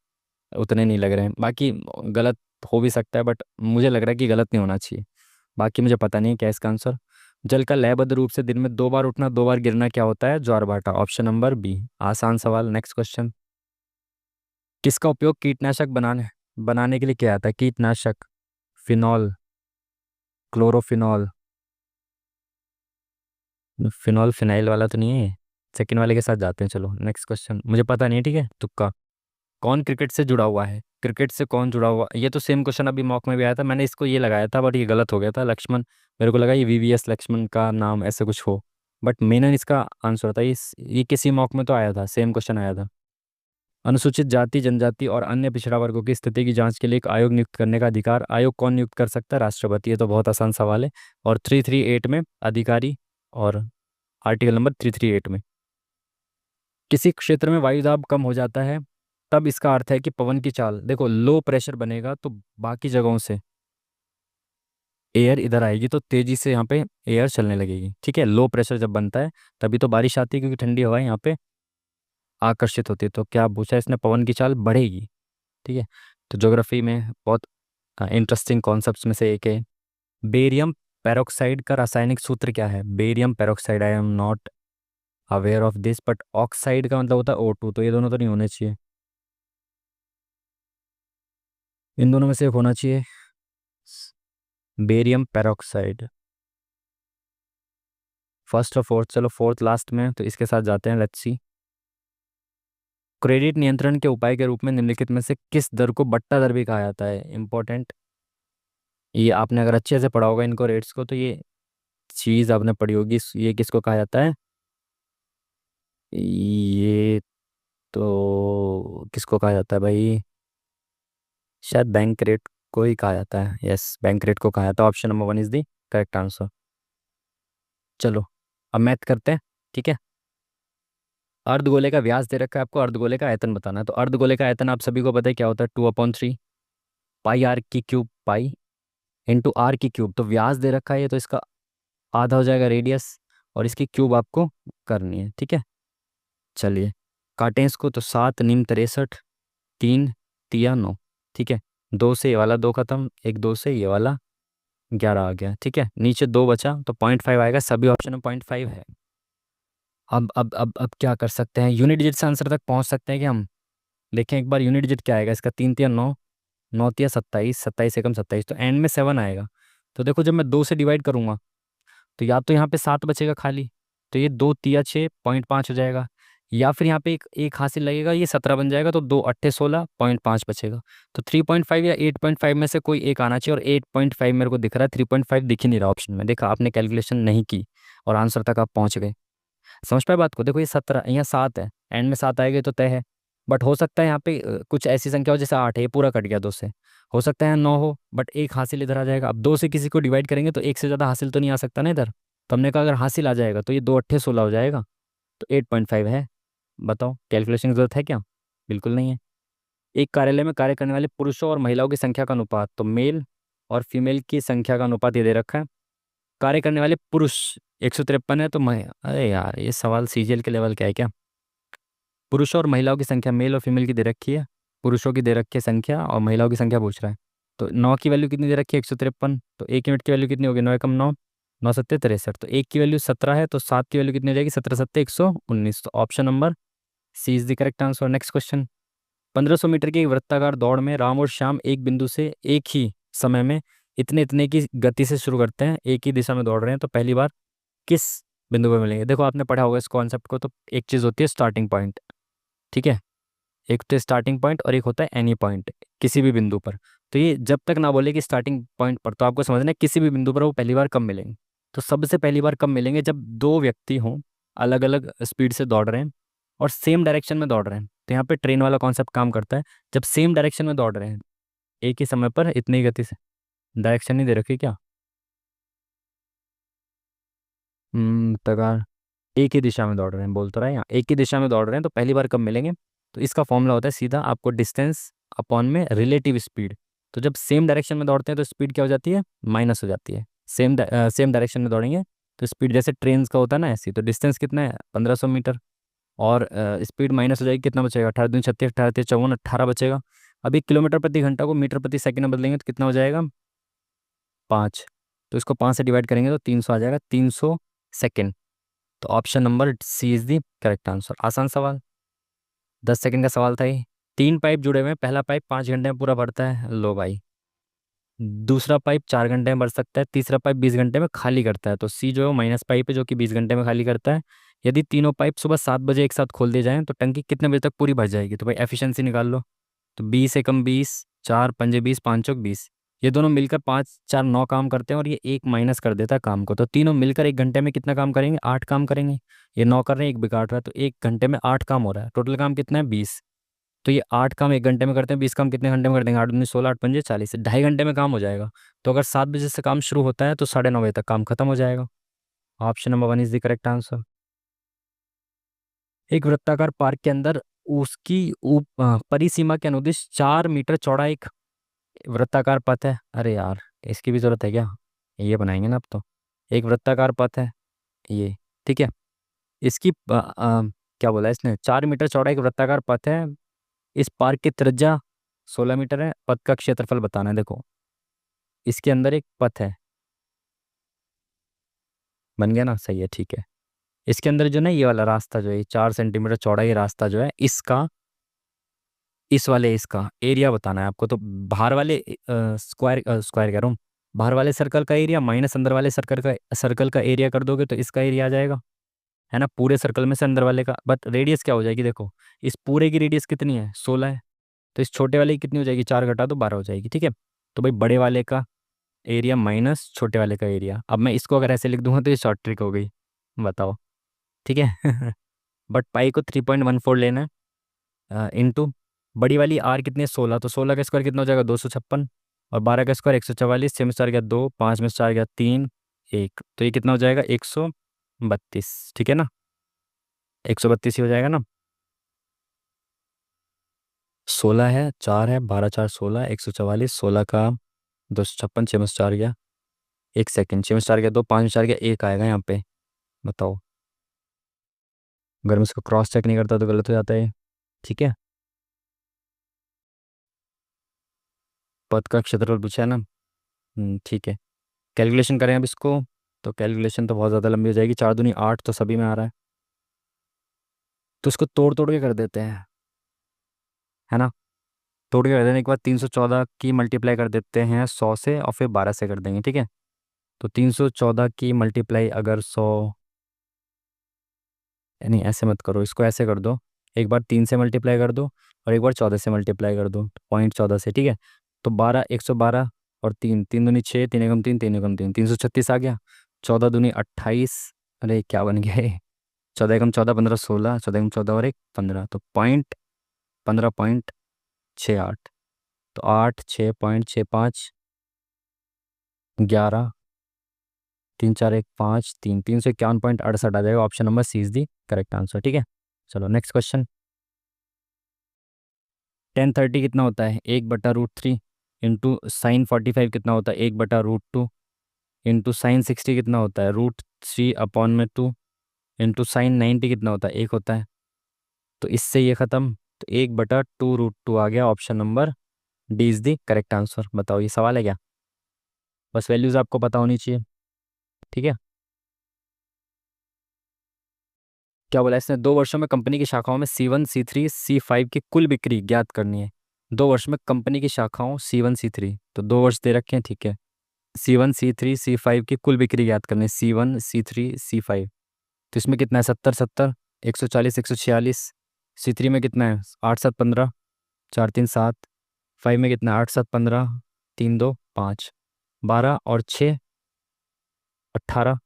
उतने नहीं लग रहे हैं, बाकी गलत हो भी सकता है, बट मुझे लग रहा है कि गलत नहीं होना चाहिए। बाकी मुझे पता नहीं क्या है इसका आंसर। जल का लयबद्ध रूप से दिन में 2 बार उठना 2 बार गिरना क्या होता है? ज्वारभाटा, ऑप्शन नंबर बी, आसान सवाल। Next question. किसका उपयोग कीटनाशक बनाने बनाने के लिए किया जाता है? कीटनाशक, फिनॉल, क्लोरोफिनॉल, फिनॉल फिनाइल वाला तो नहीं है। सेकंड वाले के साथ जाते हैं, चलो नेक्स्ट क्वेश्चन, मुझे पता नहीं है, ठीक है, तुक्का। कौन क्रिकेट से जुड़ा हुआ है? क्रिकेट से कौन जुड़ा हुआ? ये तो सेम क्वेश्चन अभी मॉक में भी आया था, मैंने इसको ये लगाया था, बट ये गलत हो गया था, लक्ष्मण। मेरे को लगा ये वीवीएस लक्ष्मण का नाम ऐसे कुछ हो, बट मेनन इसका आंसर था। ये किसी मॉक में तो आया था, सेम क्वेश्चन आया था। अनुसूचित जाति जनजाति और अन्य पिछड़ा वर्गों की स्थिति की जांच के लिए एक आयोग नियुक्त करने का अधिकार आयोग कौन नियुक्त कर सकता है? राष्ट्रपति। ये तो बहुत आसान सवाल है। और 338 में अधिकारी, और आर्टिकल नंबर 338 में, किसी क्षेत्र में वायु दाब कम हो जाता है तब इसका अर्थ है कि पवन की चाल, देखो लो प्रेशर बनेगा तो बाकी जगहों से एयर इधर आएगी, तो तेजी से यहाँ पे एयर चलने लगेगी, ठीक है। लो प्रेशर जब बनता है तभी तो बारिश आती है, क्योंकि ठंडी हवाएं यहाँ पे आकर्षित होती है। तो क्या पूछा है इसने? पवन की चाल बढ़ेगी, ठीक है। तो ज्योग्राफी में बहुत इंटरेस्टिंग कॉन्सेप्ट्स में से एक है। बेरियम पेरोक्साइड का रासायनिक सूत्र क्या है? Barium peroxide, I am not aware of this, but oxide का मतलब होता है O2, तो ये दोनों तो नहीं होने चाहिए, इन दोनों में से एक होना चाहिए, बेरियम पेरोक्साइड। फर्स्ट और फोर्थ, चलो फोर्थ लास्ट में, तो इसके साथ जाते हैं, लेट्स सी। क्रेडिट नियंत्रण के उपाय के रूप में निम्नलिखित में से किस दर को बट्टा दर भी कहा जाता है? इंपॉर्टेंट, ये आपने अगर अच्छे से पढ़ा होगा इनको रेट्स को, तो ये चीज़ आपने पढ़ी होगी। ये किसको कहा जाता है? ये तो किसको कहा जाता है भाई? शायद बैंक रेट को ही कहा जाता है, यस, बैंक रेट को कहा जाता है। Option number 1 is the correct answer. चलो अब मैथ करते हैं, ठीक है। अर्धगोले का व्यास दे रखा है आपको, अर्धगोले का आयतन बताना है। तो अर्धगोले का आयतन आप सभी को पता है क्या होता है? 2/3 पाई आर की क्यूब, पाई इंटू आर की क्यूब। तो व्यास दे रखा है ये, तो इसका आधा हो जाएगा रेडियस, और इसकी क्यूब आपको करनी है, ठीक है। चलिए काटें इसको, तो 7 निम 63, 3 तिया 9। ठीक है, 2 से ये वाला 2 खत्म, एक 2 से ये वाला 11 आ गया। ठीक है, नीचे 2 बचा तो 0.5 आएगा, सभी ऑप्शन में 0.5 है। अब क्या कर सकते हैं, यूनिट डिजिट से आंसर तक पहुंच सकते हैं कि हम देखें एक बार यूनिट डिजिट क्या आएगा इसका। 3 तिया 9, 9 तिया 27, 27 एकम 27, तो एंड में 7 आएगा। तो देखो जब मैं 2 से डिवाइड करूंगा तो या तो यहाँ पे 7 बचेगा खाली, तो ये 2 तिया 6 0.5 हो जाएगा, या फिर यहाँ पे एक एक हासिल लगेगा, ये 17 बन जाएगा, तो 2 अट्ठे 16 0.5 बचेगा। तो 3.5 या 8.5 में से कोई एक आना चाहिए, और 8.5 मेरे को दिख रहा है, 3.5 दिख ही नहीं रहा ऑप्शन में। देखा, आपने कैलकुलेशन नहीं की और आंसर तक आप पहुंच गए। समझ पाए बात को। देखो ये 17, यहाँ 7 है, एंड में 7 आएगा तो तय है। बट हो सकता है यहाँ पे कुछ ऐसी संख्या हो जैसे 8 है, ये पूरा कट गया 2 से। हो सकता है 9 हो, बट एक हासिल इधर आ जाएगा। अब 2 से किसी को डिवाइड करेंगे तो एक से ज़्यादा हासिल तो नहीं आ सकता ना इधर। तो हमने कहा अगर हासिल आ जाएगा तो ये 2 अट्ठे 16 हो जाएगा, तो 8.5 है। बताओ कैलकुलेशन की जरूरत है क्या? बिल्कुल नहीं है। एक कार्यालय में कार्य करने वाले पुरुषों और महिलाओं की संख्या का अनुपात, तो मेल और फीमेल की संख्या का अनुपात ये दे रखा है। कार्य करने वाले पुरुष 153 है, तो अरे यार ये सवाल सीजीएल के लेवल का है क्या? पुरुषों और महिलाओं की संख्या, मेल और फीमेल की दे रखी है, पुरुषों की दे रखी है संख्या और महिलाओं की संख्या पूछ रहा है। तो 9 की वैल्यू कितनी दे रखी है? 153। तो 1 यूनिट की वैल्यू कितनी होगी? 9 एकम 9, 9 सत्ते 63। तो 1 की वैल्यू 17 है, तो 7 की वैल्यू कितनी हो जाएगी? 17 सत्ते 119। तो option number C is the correct answer. Next question. 1500 metre की एक वृत्ताकार दौड़ में राम और श्याम एक बिंदु से एक ही समय में इतने इतने की गति से शुरू करते हैं, एक ही दिशा में दौड़ रहे हैं, तो पहली बार किस बिंदु पर मिलेंगे? देखो आपने पढ़ा होगा इस कॉन्सेप्ट को, तो एक चीज़ होती है स्टार्टिंग पॉइंट। ठीक है, एक तो स्टार्टिंग पॉइंट और एक होता है एनी पॉइंट, किसी भी बिंदु पर। तो ये जब तक ना बोले कि स्टार्टिंग पॉइंट पर, तो आपको समझना है किसी भी बिंदु पर वो पहली बार कब मिलेंगे। तो सबसे पहली बार कब मिलेंगे? जब दो व्यक्ति हों, अलग अलग स्पीड से दौड़ रहे हैं और सेम डायरेक्शन में दौड़ रहे हैं। तो यहाँ पे ट्रेन वाला कॉन्सेप्ट काम करता है। जब सेम डायरेक्शन में दौड़ रहे हैं एक ही समय पर इतनी ही गति से, डायरेक्शन नहीं दे रखी क्या? तकार एक ही दिशा में दौड़ रहे हैं, बोल तो रहा है यहाँ एक ही दिशा में दौड़ रहे हैं, तो पहली बार कब मिलेंगे? तो इसका फॉर्मूला होता है सीधा, आपको डिस्टेंस अपॉन में रिलेटिव स्पीड। तो जब सेम डायरेक्शन में दौड़ते हैं तो स्पीड क्या हो जाती है? माइनस हो जाती है। सेम डायरेक्शन में दौड़ेंगे तो स्पीड जैसे ट्रेन का होता है ना, ऐसी। तो डिस्टेंस कितना है? 1500 मीटर, और स्पीड माइनस हो जाएगी, कितना बचेगा? 18 दूनी 36, 18 3 54, 18 बचेगा। अभी किलोमीटर प्रति घंटा को मीटर प्रति सेकंड में बदलेंगे तो कितना हो जाएगा? 5। तो इसको 5 से डिवाइड करेंगे तो 300 आ जाएगा, 300 सेकेंड। तो option number C is the correct answer. आसान सवाल, 10 सेकंड का सवाल था ये। 3 पाइप जुड़े हुए हैं, पहला पाइप 5 घंटे में पूरा भरता है, लो भाई। दूसरा पाइप 4 घंटे में भर सकता है, तीसरा पाइप 20 घंटे में खाली करता है। तो सी जो है वो माइनस पाइप है जो कि 20 घंटे में खाली करता है। यदि तीनों पाइप सुबह 7 बजे एक साथ खोल दिए जाएं तो टंकी कितने बजे तक पूरी भर जाएगी? तो भाई एफिशिएंसी निकाल लो। तो 20 एकम 20, 4 पंजे 20, 5 चौक 20। ये दोनों मिलकर 5 4 9 काम करते हैं, और ये एक माइनस कर देता है काम को। तो तीनों मिलकर 1 घंटे में कितना काम करेंगे? 8 काम करेंगे। ये 9 कर रहे हैं, एक बिगाड़ रहा है, तो 1 घंटे में 8 काम हो रहा है। टोटल काम कितना है? 20। तो ये 8 काम 1 घंटे में करते हैं, 20 काम कितने घंटे में कर देंगे? 8 दूनी 16, 8 पंजे 40, 2.5 घंटे में काम हो जाएगा। तो अगर 7 बजे से काम शुरू होता है तो 9:30 बजे तक काम खत्म हो जाएगा। Option number 1 is the correct answer. एक वृत्ताकार पार्क के अंदर उसकी परिसीमा के अनुदिश 4 मीटर चौड़ा एक वृत्ताकार पथ है। अरे यार इसकी भी जरूरत है क्या? ये बनाएंगे ना अब तो। एक वृत्ताकार पथ है ये, ठीक है। इसकी क्या बोला इसने? 4 मीटर चौड़ा एक वृत्ताकार पथ है। इस पार्क की त्रिज्या 16 मीटर है। पथ का क्षेत्रफल बताना है। देखो इसके अंदर एक पथ है, बन गया ना? सही है, ठीक है। इसके अंदर जो ना ये वाला रास्ता जो है, 4 सेंटीमीटर चौड़ा ये रास्ता जो है, इसका इस वाले इसका एरिया बताना है आपको। तो बाहर वाले स्क्वायर स्क्वायर कह रहा हूँ, बाहर वाले सर्कल का एरिया माइनस अंदर वाले सर्कल का एरिया कर दोगे तो इसका एरिया आ जाएगा, है ना? पूरे सर्कल में से अंदर वाले का। बट रेडियस क्या हो जाएगी? देखो इस पूरे की रेडियस कितनी है? 16 है। तो इस छोटे वाले की कितनी हो जाएगी? 4 घटा दो 12 हो जाएगी, ठीक है। तो भाई बड़े वाले का एरिया माइनस छोटे वाले का एरिया। अब मैं इसको अगर ऐसे लिख दूंगा तो ये शॉर्ट ट्रिक हो गई, बताओ, ठीक है। बट पाई को 3.14 लेना है, इंटू बड़ी वाली आर कितनी है? 16। तो 16 का स्क्वायर कितना हो जाएगा? 256। और 12 का स्क्वायर 144। 6 में से 4 गया 2, 5 में से 4 गया 3, 1। तो ये कितना हो जाएगा? 132, ठीक है ना? 132 ही हो जाएगा ना? 16 है, 4 है, 12 4 16, 144, 16 का 256, 6 में से 4 गया 1 सेकेंड, 6 में से 4 गया 2, 5 में से 4 गया 1 आएगा यहाँ पे। बताओ, अगर मैं इसको क्रॉस चेक नहीं करता तो गलत हो जाता है, ठीक है। पथ का क्षेत्रफल पूछा है ना। ठीक है, कैलकुलेशन करें अब इसको। तो कैलकुलेशन तो बहुत ज़्यादा लंबी हो जाएगी, 4 दूनी 8 तो सभी में आ रहा है। तो इसको तोड़ तोड़ के कर देते हैं, है ना। तोड़ के कर देने के बाद 314 की मल्टीप्लाई कर देते हैं 100 से, और फिर 12 से कर देंगे, ठीक है। तो 314 की मल्टीप्लाई अगर 100, नहीं ऐसे मत करो, इसको ऐसे कर दो। एक बार 3 से मल्टीप्लाई कर दो, और एक बार 14 से मल्टीप्लाई कर दो, 0.14 से, ठीक है। तो 12, 112, और 3 3 दूनी 6, 3 एकम 3, 3 एकम 3, 336 आ गया। 14 दूनी 28, अरे क्या बन गया ये, 14 एकम 14, 15 16, 14 एकम 14 और 1 15, तो 15.68। तो 8 6.65, 11, 3 4 1 5 3, 351.68 आ जाएगा। Option number C is the correct answer, ठीक है। चलो नेक्स्ट क्वेश्चन। 1030 कितना होता है, 1/√3, इंटू sin 45 कितना होता है, 1/√2, इंटू sin 60 कितना होता है, √3/2, इंटू sin 90 कितना होता है, 1 होता है। तो इससे ये खत्म, तो 1/2√2 आ गया। Option number D is the correct answer. बताओ ये सवाल है क्या, बस वैल्यूज आपको पता होनी चाहिए, ठीक है। क्या बोला इसने, 2 वर्षों में कंपनी की शाखाओं में C1 C3 C5 की कुल बिक्री ज्ञात करनी है। 2 वर्ष में कंपनी की शाखाओं C1 C3, तो 2 वर्ष दे रखे हैं, ठीक है। C1 C3 C5 की कुल बिक्री ज्ञात करनी है, C1 C3 C5। तो इसमें कितना है, 70 70, 140 146। C3 में कितना है, 8 7 15, 4 3 7। 5 में कितना है, 8 7 15, 3 2 5। 12 और 6 18,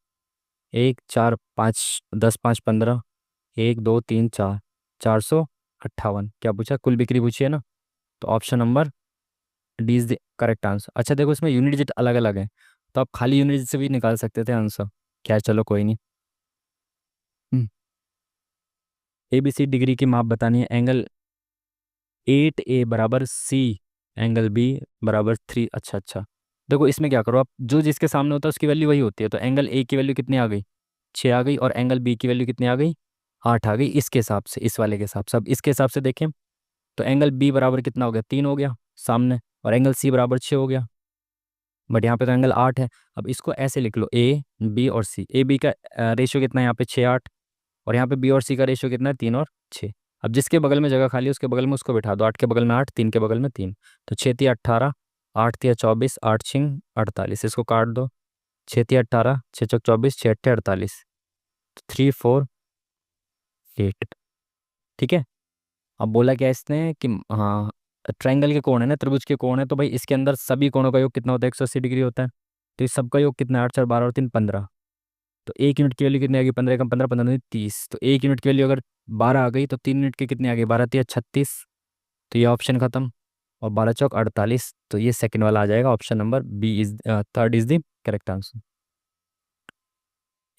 1 4 5 10 5 15, 1 2 3 4, 458। क्या पूछा, कुल बिक्री पूछी है ना। तो option number D is the correct answer. अच्छा देखो, इसमें यूनिट डिजिट अलग अलग है, तो आप खाली यूनिट डिजिट से भी निकाल सकते थे आंसर। क्या है, चलो कोई नहीं। ABC डिग्री की माप बतानी है। एंगल 8A बराबर C, एंगल B बराबर 3। अच्छा अच्छा, देखो इसमें क्या करो आप, जो जिसके सामने होता है उसकी वैल्यू वही होती है। तो एंगल A की वैल्यू कितनी आ गई, 6 आ गई, और एंगल B की वैल्यू कितनी आ गई, 8 आ गई। इसके हिसाब से, इस वाले के हिसाब से, अब इसके हिसाब से देखें, तो एंगल B बराबर कितना हो गया, 3 हो गया सामने, और एंगल C बराबर 6 हो गया। बट यहाँ पे तो एंगल 8 है। अब इसको ऐसे लिख लो, A B और C। AB का रेशियो कितना है यहाँ पे, 6 8, और यहाँ पे B और C का रेशियो कितना है, 3 और 6। अब जिसके बगल में जगह खाली है उसके बगल में उसको बिठा दो, 8 के बगल में 8, 3 के बगल में 3। तो 6 3 18, 8 3 24, 8 6 48, इसको काट दो। 6 3 18, 6 चौक 24, 6 8 48, 3 4 8, ठीक है। अब बोला क्या इसने कि हाँ, ट्रायंगल के कोण है ना, त्रिभुज के कोण है, तो भाई इसके अंदर सभी कोणों का योग कितना होता है, 180 डिग्री होता है। तो इस सबका योग कितना है, 8 4 12 और 3 15। तो 1 यूनिट की वैल्यू कितनी आ गई, 15 कम 15, 15 30। तो 1 यूनिट की वैल्यू अगर 12 आ गई, तो 3 यूनिट की कितनी आ गई, 12 3 36। तो ये ऑप्शन खत्म, और 12 चौक 48। तो ये सेकंड वाला आ जाएगा। Option number B is third is the correct answer.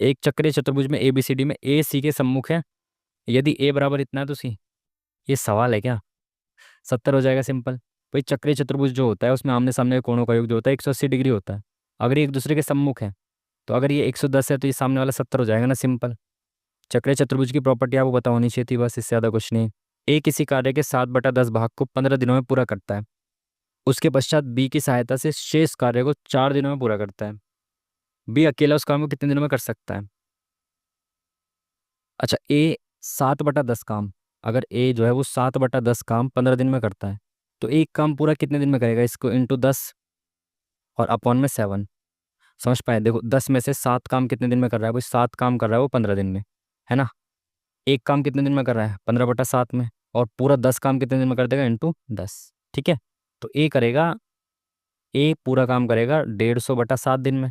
एक चक्रीय चतुर्भुज में ABCD में AC के सम्मुख है, यदि A बराबर इतना है तो C। ये सवाल है क्या, 70 हो जाएगा सिंपल। भाई चक्रीय चतुर्भुज जो होता है उसमें आमने सामने के कोणों का योग जो होता है 180 डिग्री होता है। अगर ये एक दूसरे के सम्मुख है, तो अगर ये 110 है तो ये सामने वाला 70 हो जाएगा ना, सिंपल। चक्रीय चतुर्भुज की प्रॉपर्टी आपको पता होनी चाहिए थी, बस इससे ज़्यादा कुछ नहीं। ए किसी कार्य के 7/10 भाग को 15 दिनों में पूरा करता है, उसके पश्चात बी की सहायता से शेष कार्य को 4 दिनों में पूरा करता है। बी अकेला उस काम को कितने दिनों में कर सकता है। अच्छा, ए 7/10 काम, अगर ए जो है वो 7/10 काम 15 दिन में करता है, तो एक काम पूरा कितने दिन में करेगा, इसको इंटू 10 और अपॉन में 7। समझ पाए, देखो 10 में से 7 काम कितने दिन में कर रहा है, वो 7 काम कर रहा है वो 15 दिन में, है ना। एक काम कितने दिन में कर रहा है, 15/7 में, और पूरा 10 काम कितने दिन में कर देगा, इंटू 10, ठीक है। तो ए पूरा काम करेगा 150/7 दिन में,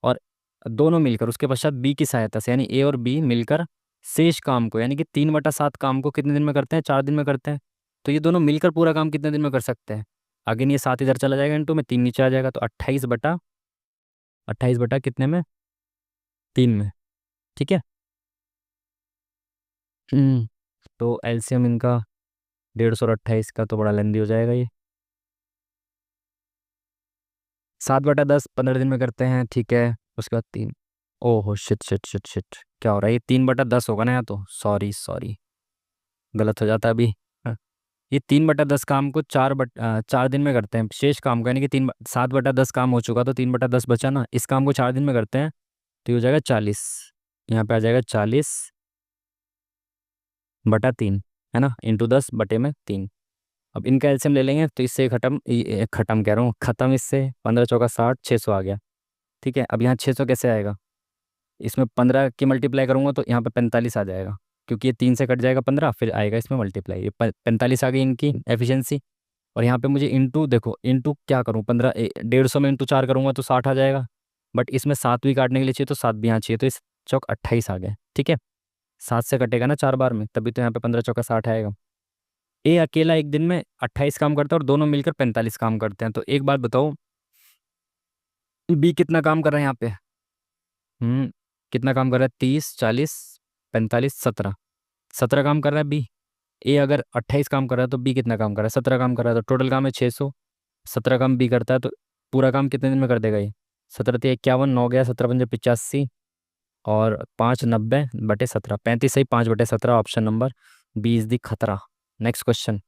और दोनों मिलकर उसके पश्चात बी की सहायता से, यानी ए और बी मिलकर शेष काम को, यानी कि 3/7 काम को कितने दिन में करते हैं, 4 दिन में करते हैं। तो ये दोनों मिलकर पूरा काम कितने दिन में कर सकते हैं। आगे नहीं, ये 7 इधर चला जाएगा, इंटू में 3 नीचे आ जाएगा, तो 28/28 कितने में, 3 में, ठीक है। हम्म, तो एलसीएम इनका 150 और 28 का तो बड़ा लेंदी हो जाएगा ये। 7/10 15 दिन में करते हैं, ठीक है। उसके बाद 3, ओहो शिट शिट शिट शिट, क्या हो रहा है, ये 3/10 होगा ना, यहाँ तो सॉरी सॉरी, गलत हो जाता है अभी। हाँ, ये 3/10 काम को 4 दिन में करते हैं, शेष काम का, यानी कि 7/10 काम हो चुका तो 3/10 बचा ना, इस काम को 4 दिन में करते हैं तो ये हो जाएगा 40। यहाँ पे आ जाएगा 40/3, है ना, × 10/3। अब इनका एलसीएम ले लेंगे तो इससे खत्म कह रहा हूँ, खत्म, इससे 15 चौका 60, 600 आ गया। ठीक है, अब यहाँ 600 कैसे आएगा, इसमें 15 की मल्टीप्लाई करूंगा तो यहाँ पे 45 आ जाएगा, क्योंकि ये 3 से कट जाएगा 15, फिर आएगा इसमें मल्टीप्लाई, ये 45 आ गई इनकी एफिशिएंसी। और यहाँ पे मुझे इंटू, देखो इंटू क्या करूँ, 150 में इंटू 4 करूंगा तो 60 आ जाएगा, बट इसमें 7 भी काटने के लिए चाहिए तो 7 भी यहाँ चाहिए, तो इस चौक 28 आ गए। ठीक है, 7 से कटेगा ना 4 बार में, तभी तो यहाँ पे 15 चौका 60 आएगा। ए अकेला एक दिन में 28 काम करता है और दोनों मिलकर 45 काम करते हैं, तो एक बात बताओ, बी कितना काम कर रहा है यहाँ पे? कितना काम कर रहा है? 30, 40, 45, 17, 17 काम कर रहा है बी। ए अगर 28 काम कर रहा है तो बी कितना काम कर रहा है? 17 काम कर रहा है, तो टोटल काम है 600। 17 काम बी करता है तो पूरा काम कितने दिन में कर देगा ये? 17×3 = 51, 9 गया, 17×5 = 85, और 5 90/17, 35 सही, 5/17, option number B is the खतरा। नेक्स्ट क्वेश्चन,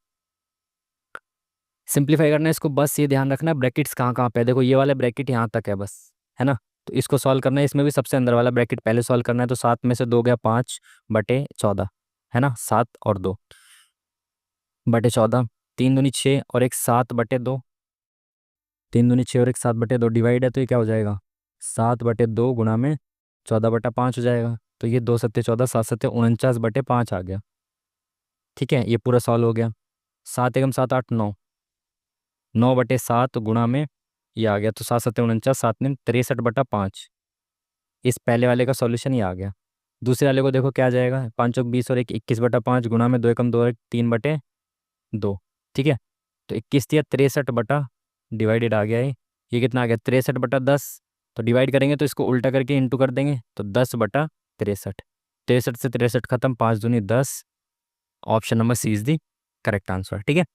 सिंप्लीफाई करना है इसको, बस ये ध्यान रखना ब्रैकेट्स कहाँ कहाँ पे है। देखो ये वाला ब्रैकेट यहाँ तक है बस, है ना, तो इसको सॉल्व करना है, इसमें भी सबसे अंदर वाला ब्रैकेट पहले सॉल्व करना है, तो 7 में से 2 गया, 5/14, है ना, 7 और 2/14, 3 दूनी 6 और एक 7/2, 3 दूनी 6 और एक 7/2 डिवाइड है, तो ये क्या हो जाएगा? 7/2 गुणा में 14/5 हो जाएगा, तो ये 2×7 = 14, 7×7 = 49/5 आ गया। ठीक है, ये पूरा सॉल्व हो गया। 7 एकम 7 8 9, 9/7 गुणा में ये आ गया, तो 7×7 = 49, 7×9 = 63/5। इस पहले वाले का सॉल्यूशन ये आ गया। दूसरे वाले को देखो क्या आ जाएगा, 5×20 और एक 21/5 गुणा में 2 एकम 2 और 3/2। ठीक है, तो 21 दिया, 63 डिवाइडेड आ गया ये कितना आ गया? 63/10। तो डिवाइड करेंगे तो इसको उल्टा करके इंटू कर देंगे, तो 10/63, 63 से 63 खत्म, 5 दूनी 10, option number C is the correct answer. ठीक है,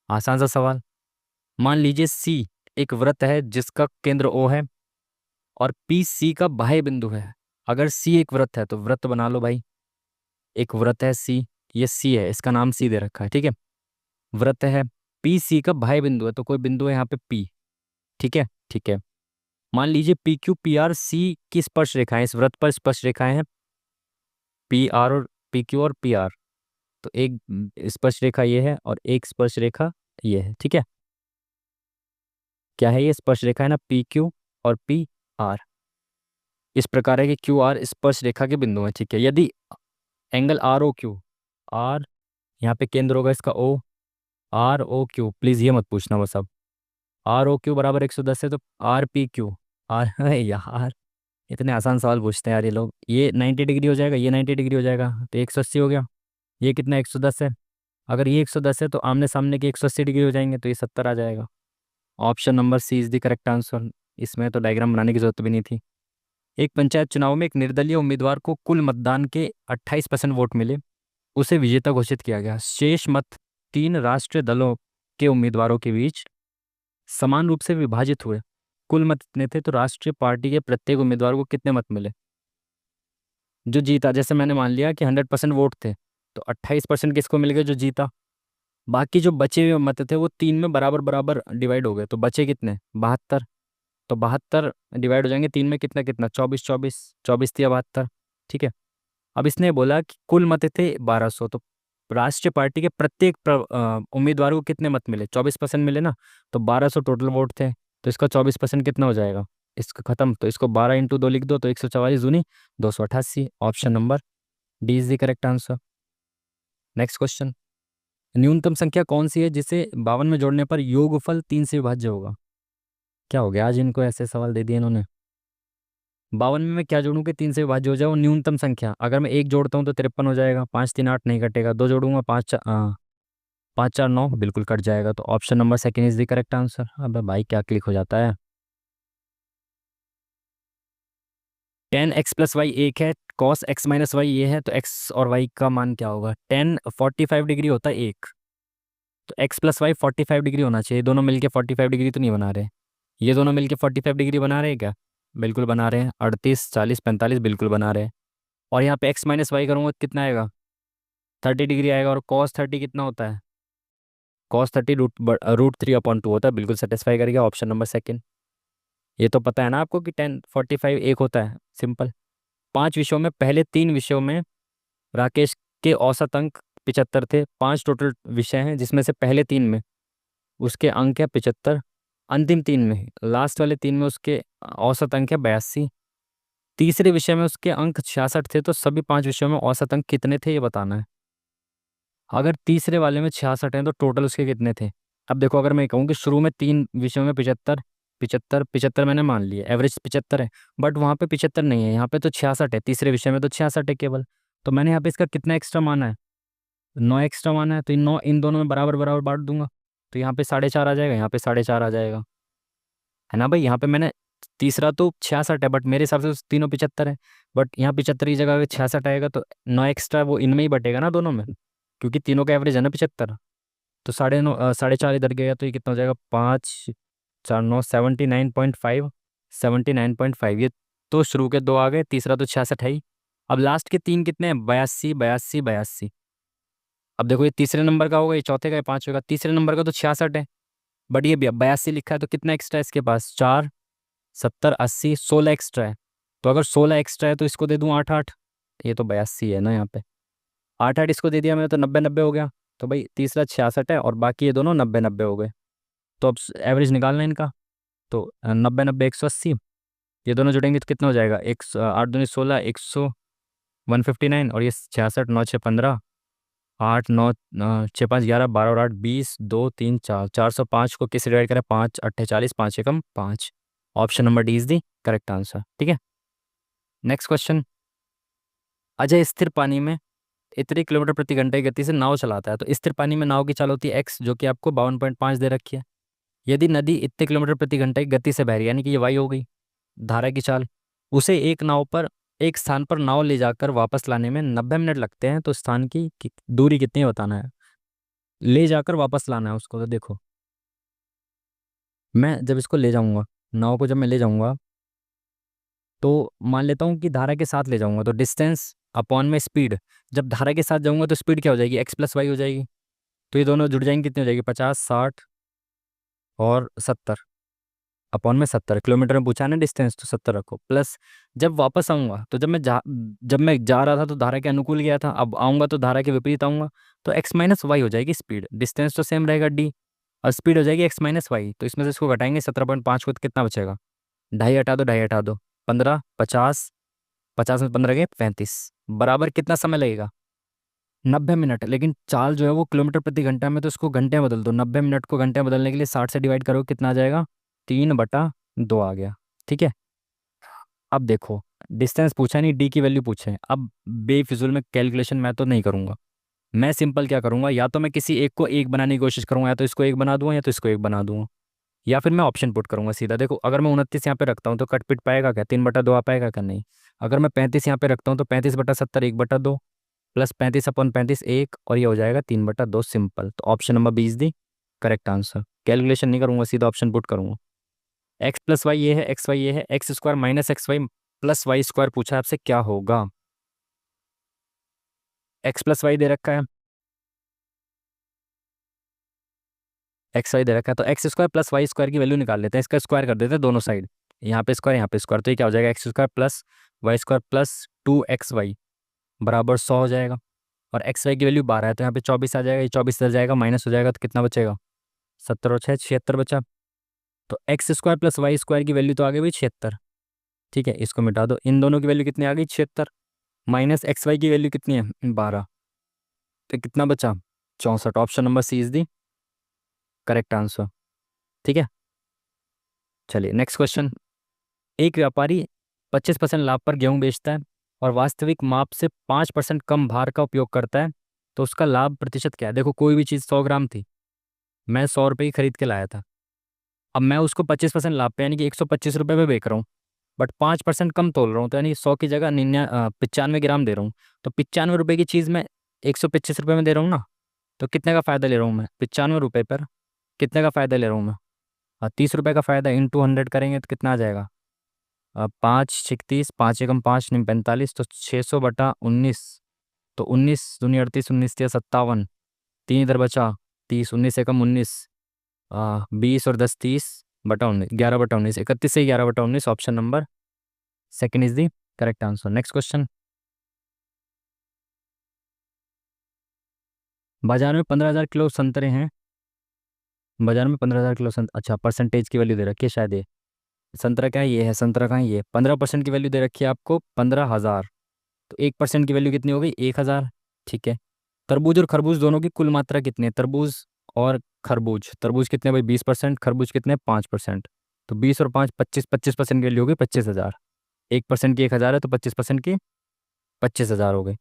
आसान सा सवाल। मान लीजिए सी एक वृत्त है जिसका केंद्र ओ है और पी सी का बाह्य बिंदु है। अगर सी एक वृत्त है तो वृत्त बना लो भाई, एक वृत्त है सी, ये सी है, इसका नाम सी दे रखा है। ठीक है, वृत्त है, पी सी का बाह्य बिंदु है, तो कोई बिंदु है यहाँ पे पी। ठीक है, ठीक है, मान लीजिए P Q P R C की स्पर्श रेखाएं, इस वृत्त पर स्पर्श रेखाएं हैं, पी आर और पी क्यू और पी आर, तो एक स्पर्श रेखा ये है और एक स्पर्श रेखा ये है। ठीक है, क्या है ये? स्पर्श रेखा है ना, पी क्यू और पी आर। इस प्रकार है कि क्यू आर स्पर्श रेखा के बिंदु हैं। ठीक है, यदि angle R O Q, R यहाँ पे केंद्र होगा इसका O, R O Q, please ये मत पूछना बस अब, आर ओ क्यू बराबर 110 है, तो आर पी क्यू आर अरे यार, इतने आसान सवाल पूछते हैं यार ये लोग। ये 90 डिग्री हो जाएगा, ये 90 डिग्री हो जाएगा, तो 180 हो गया। ये कितना? 110 है। अगर ये 110 है तो आमने सामने के 180 डिग्री हो जाएंगे, तो ये 70 आ जाएगा। Option number C is the correct answer. इसमें तो डायग्राम बनाने की जरूरत भी नहीं थी। एक पंचायत चुनाव में एक निर्दलीय उम्मीदवार को कुल मतदान के 28% वोट मिले, उसे विजेता घोषित किया गया। शेष मत 3 राष्ट्रीय दलों के उम्मीदवारों के बीच समान रूप से विभाजित हुए। कुल मत कितने थे? तो राष्ट्रीय पार्टी के प्रत्येक उम्मीदवार को कितने मत मिले? जो जीता, जैसे मैंने मान लिया कि 100% वोट थे, तो 28% किसको मिल गए? जो जीता। बाकी जो बचे हुए मत थे वो 3 में बराबर बराबर डिवाइड हो गए, तो बचे कितने? 72। तो 72 डिवाइड हो जाएंगे 3 में, कितना कितना? 24 24, 24 या 72। ठीक है, अब इसने बोला कि कुल मत थे 1200, तो राष्ट्रीय पार्टी के प्रत्येक उम्मीदवार को कितने मत मिले? 24% मिले ना, तो 1200 टोटल वोट थे, तो इसका 24% कितना हो जाएगा? इसको खत्म, तो इसको 12 × 2 लिख दो, तो 144 दूनी 288, option number D is the correct answer. Next question, न्यूनतम संख्या कौन सी है जिसे 52 में जोड़ने पर योगफल 3 से विभाज्य होगा? क्या हो गया आज इनको, ऐसे सवाल दे दिए इन्होंने। 52 में मैं क्या जोड़ूं कि 3 से विभाज्य हो जाए? वो न्यूनतम संख्या, अगर मैं 1 जोड़ता हूँ तो 53 हो जाएगा, 5 3 8 नहीं कटेगा, 2 जोड़ूंगा 5 4 9 बिल्कुल कट जाएगा, तो option number second is the correct answer. अबे भाई क्या क्लिक हो जाता है। 10x + y 1 है, cos x - y ये है, तो x और y का मान क्या होगा? 10 45 डिग्री होता है एक, तो x + y 45 डिग्री होना चाहिए। दोनों मिलके 45 डिग्री तो नहीं बना रहे, ये दोनों मिलके 45 डिग्री बना रहे हैं क्या? बिल्कुल बना रहे हैं। 38 40 45 बिल्कुल बना रहे हैं। और यहाँ पे x - y करूँगा तो कितना आएगा? 30 डिग्री आएगा, और cos 30 कितना होता है? cos 30 √3/2 होता है, बिल्कुल सेटिस्फाई करेगा ऑप्शन नंबर सेकंड। ये तो पता है ना आपको कि 10/45 एक होता है, सिंपल। 5 विषयों में पहले 3 विषयों में राकेश के औसत अंक 75 थे। 5 टोटल विषय हैं जिसमें से पहले 3 में उसके अंक है 75, अंतिम 3 में, लास्ट वाले 3 में उसके औसत अंक है 82। तीसरे विषय में उसके अंक 66 थे, तो सभी 5 विषयों में औसत अंक कितने थे ये बताना है। अगर तीसरे वाले में 66 हैं तो टोटल उसके कितने थे। अब देखो, अगर मैं कहूँ कि शुरू में 3 विषयों में 75, 75 75 मैंने मान लिया, एवरेज 75 है, बट वहाँ पे 75 नहीं है, यहाँ पे तो 66 है, तीसरे विषय में तो 66 है केवल। तो मैंने यहाँ पे इसका कितना एक्स्ट्रा माना है, 9 एक्स्ट्रा माना है, तो इन 9 इन दोनों में बराबर बराबर बांट दूंगा, तो यहाँ पे 4.5 आ जाएगा, यहाँ पे 4.5 आ जाएगा, है ना भाई। यहाँ पे मैंने तीसरा तो 66 है, बट मेरे हिसाब से तीनों 75 है, बट यहाँ 75 की जगह अगर 66 आएगा तो 9 एक्स्ट्रा वो इनमें ही बटेगा ना दोनों में, क्योंकि तीनों का एवरेज है ना 75। तो 9.5 4.5 इधर गया तो ये कितना हो जाएगा, 5 4 9 79.5, 79.5 ये। तो शुरू के 2 आ गए, तीसरा तो 66 है ही। अब लास्ट के 3 कितने हैं, 82 82 82। अब देखो, ये तीसरे नंबर का होगा, ये चौथे का, ये पांचवे का, तीसरे नंबर का तो 66 है, बट ये 82 लिखा है, तो कितना एक्स्ट्रा है इसके पास, 4 70 80 16 एक्स्ट्रा है। तो अगर 16 एक्स्ट्रा है तो इसको दे दूं 8 8, ये तो 82 है ना यहाँ पे, 8 8 इसको दे दिया मैंने तो 90 90 हो गया। तो भाई तीसरा 66 है और बाकी ये दोनों 90 90 हो गए। तो अब एवरेज निकालना है इनका, तो 90 90 180, ये दोनों जुड़ेंगे तो कितना हो जाएगा, 8 दूनी 16, 159, और ये 66 9 6 15, 8 9 6 5 11 12 और 8 20 2 3 4, 405 को किससे डिवाइड करें, 5 8 40, 5 एकम 5। Option number D is the correct answer, ठीक है। Next question. अजय स्थिर पानी में इतने किलोमीटर प्रति घंटे की गति से नाव चलाता है। तो स्थिर पानी में नाव की चाल होती है एक्स, जो कि आपको 52.5 दे रखी है। यदि नदी इतने किलोमीटर प्रति घंटे की गति से बह रही है, यानी कि ये वाई हो गई धारा की चाल, उसे एक स्थान पर नाव ले जाकर वापस लाने में 90 मिनट लगते हैं, तो स्थान की दूरी कितनी है बताना है। ले जाकर वापस लाना है उसको, तो देखो, मैं जब इसको ले जाऊंगा, नाव को जब मैं ले जाऊंगा, तो मान लेता हूँ कि धारा के साथ ले जाऊंगा, तो डिस्टेंस अपॉन में स्पीड, जब धारा के साथ जाऊंगा तो स्पीड क्या हो जाएगी, एक्स प्लस वाई हो जाएगी। तो ये दोनों जुड़ जाएंगे, कितनी हो जाएगी, 50 60 और 70, अपॉन में 70, किलोमीटर में पूछा है ना डिस्टेंस, तो 70 रखो, प्लस जब वापस आऊंगा, तो जब मैं जा रहा था तो धारा के अनुकूल गया था, अब आऊंगा तो धारा के विपरीत आऊंगा, तो एक्स माइनस वाई हो जाएगी स्पीड, डिस्टेंस तो सेम रहेगा डी, और स्पीड हो जाएगी एक्स माइनस वाई। तो इसमें से इसको घटाएंगे 17.5 को, तो कितना बचेगा, ढाई हटा दो, ढाई हटा दो, 15 50, 50 में 15 गए 35, बराबर कितना समय लगेगा, 90 मिनट। लेकिन चाल जो है वो किलोमीटर प्रति घंटा में, तो इसको घंटे में बदल दो, 90 मिनट को घंटे में बदलने के लिए 60 से डिवाइड करो, कितना आ जाएगा, 3/2 आ गया, ठीक है। अब देखो, डिस्टेंस पूछा नहीं, डी की वैल्यू पूछे हैं। अब बेफिजुल में कैलकुलेशन मैं तो नहीं करूंगा, मैं सिंपल क्या करूंगा, या तो मैं किसी एक को एक बनाने की कोशिश करूंगा, या तो इसको एक बना दूंगा, या तो इसको एक बना दूंगा, या फिर मैं ऑप्शन पुट करूंगा सीधा। देखो, अगर मैं 29 यहाँ पे रखता हूँ तो कट पिट पाएगा क्या, 3/2 आ पाएगा क्या, नहीं। अगर मैं 35 यहाँ पे रखता हूँ तो 35/70 1/2, प्लस 35/35 1, और ये हो जाएगा 3/2 सिंपल। तो option number B is the correct answer. Calculation नहीं करूंगा, सीधा ऑप्शन पुट करूंगा। एक्स प्लस वाई ये है, एक्स वाई ये है, X square minus X Y plus Y square पूछा है आपसे, क्या होगा। एक्स प्लस वाई दे रखा है, एक्स वाई दे रखा है, तो X square plus Y square की वैल्यू निकाल लेते हैं, इसका स्क्वायर कर देते हैं दोनों साइड, यहाँ पे स्क्वायर यहाँ पे स्क्वायर, तो ये क्या हो जाएगा, X square plus Y square plus 2xy बराबर 100 हो जाएगा। और एक्स वाई की वैल्यू 12 है, तो यहाँ पे 24 आ जाएगा, ये 24 इधर जाएगा, माइनस हो जाएगा, तो कितना बचेगा, 70 और 6 76 बचा। तो X square plus Y square की वैल्यू तो आ गई भाई 76, ठीक है, इसको मिटा दो, इन दोनों की वैल्यू कितनी आ गई 76, माइनस एक्स वाई की वैल्यू कितनी है 12, तो कितना बचा 64। Option number C is the correct answer, ठीक है। चलिए नेक्स्ट क्वेश्चन। एक व्यापारी 25% लाभ पर गेहूं बेचता है और वास्तविक माप से 5% कम भार का उपयोग करता है, तो उसका लाभ प्रतिशत क्या है। देखो, कोई भी चीज़ 100 ग्राम थी, मैं 100 रुपये की खरीद के लाया था, अब मैं उसको 25% लाभ पे यानी कि 125 रुपये में बेच रहा हूँ, बट 5% कम तोल रहा हूँ, तो यानी 100 की जगह 95 ग्राम दे रहा हूँ, तो 95 रुपये की चीज़ मैं 125 रुपये में दे रहा हूँ ना, तो कितने का फ़ायदा ले रहा हूँ मैं, 95 रुपये पर कितने का फ़ायदा ले रहा हूँ मैं, 30 रुपये का फ़ायदा, इंटू 100 करेंगे तो कितना आ जाएगा, 5 36, 5 एकम 5 नहीं 45, तो 600/19, तो 19 दूनी 38, 19 तिया 57, 3 इधर बचा, 30, 19 से कम 19, 20 और 10 30 बटा 19, 11/19, 31 से 11/19, option number second is the correct answer. Next question. बाजार में 15,000 किलो संतरे हैं। बाजार में 15,000 किलो अच्छा, परसेंटेज की वैल्यू दे रखी है शायद ये। संतरा क्या है, ये है संतरा कहाँ है, ये 15% की वैल्यू दे रखी है आपको 15,000। तो 1% की वैल्यू कितनी हो गई, 1,000। ठीक है। तरबूज और खरबूज दोनों की कुल मात्रा कितनी है, तरबूज और खरबूज, तरबूज कितने भाई 20%, खरबूज कितने 5%। तो 20 और 5 25, 25% की वैल्यू होगी 25,000। 1% की 1,000 है तो 25% की 25,000 हो गई।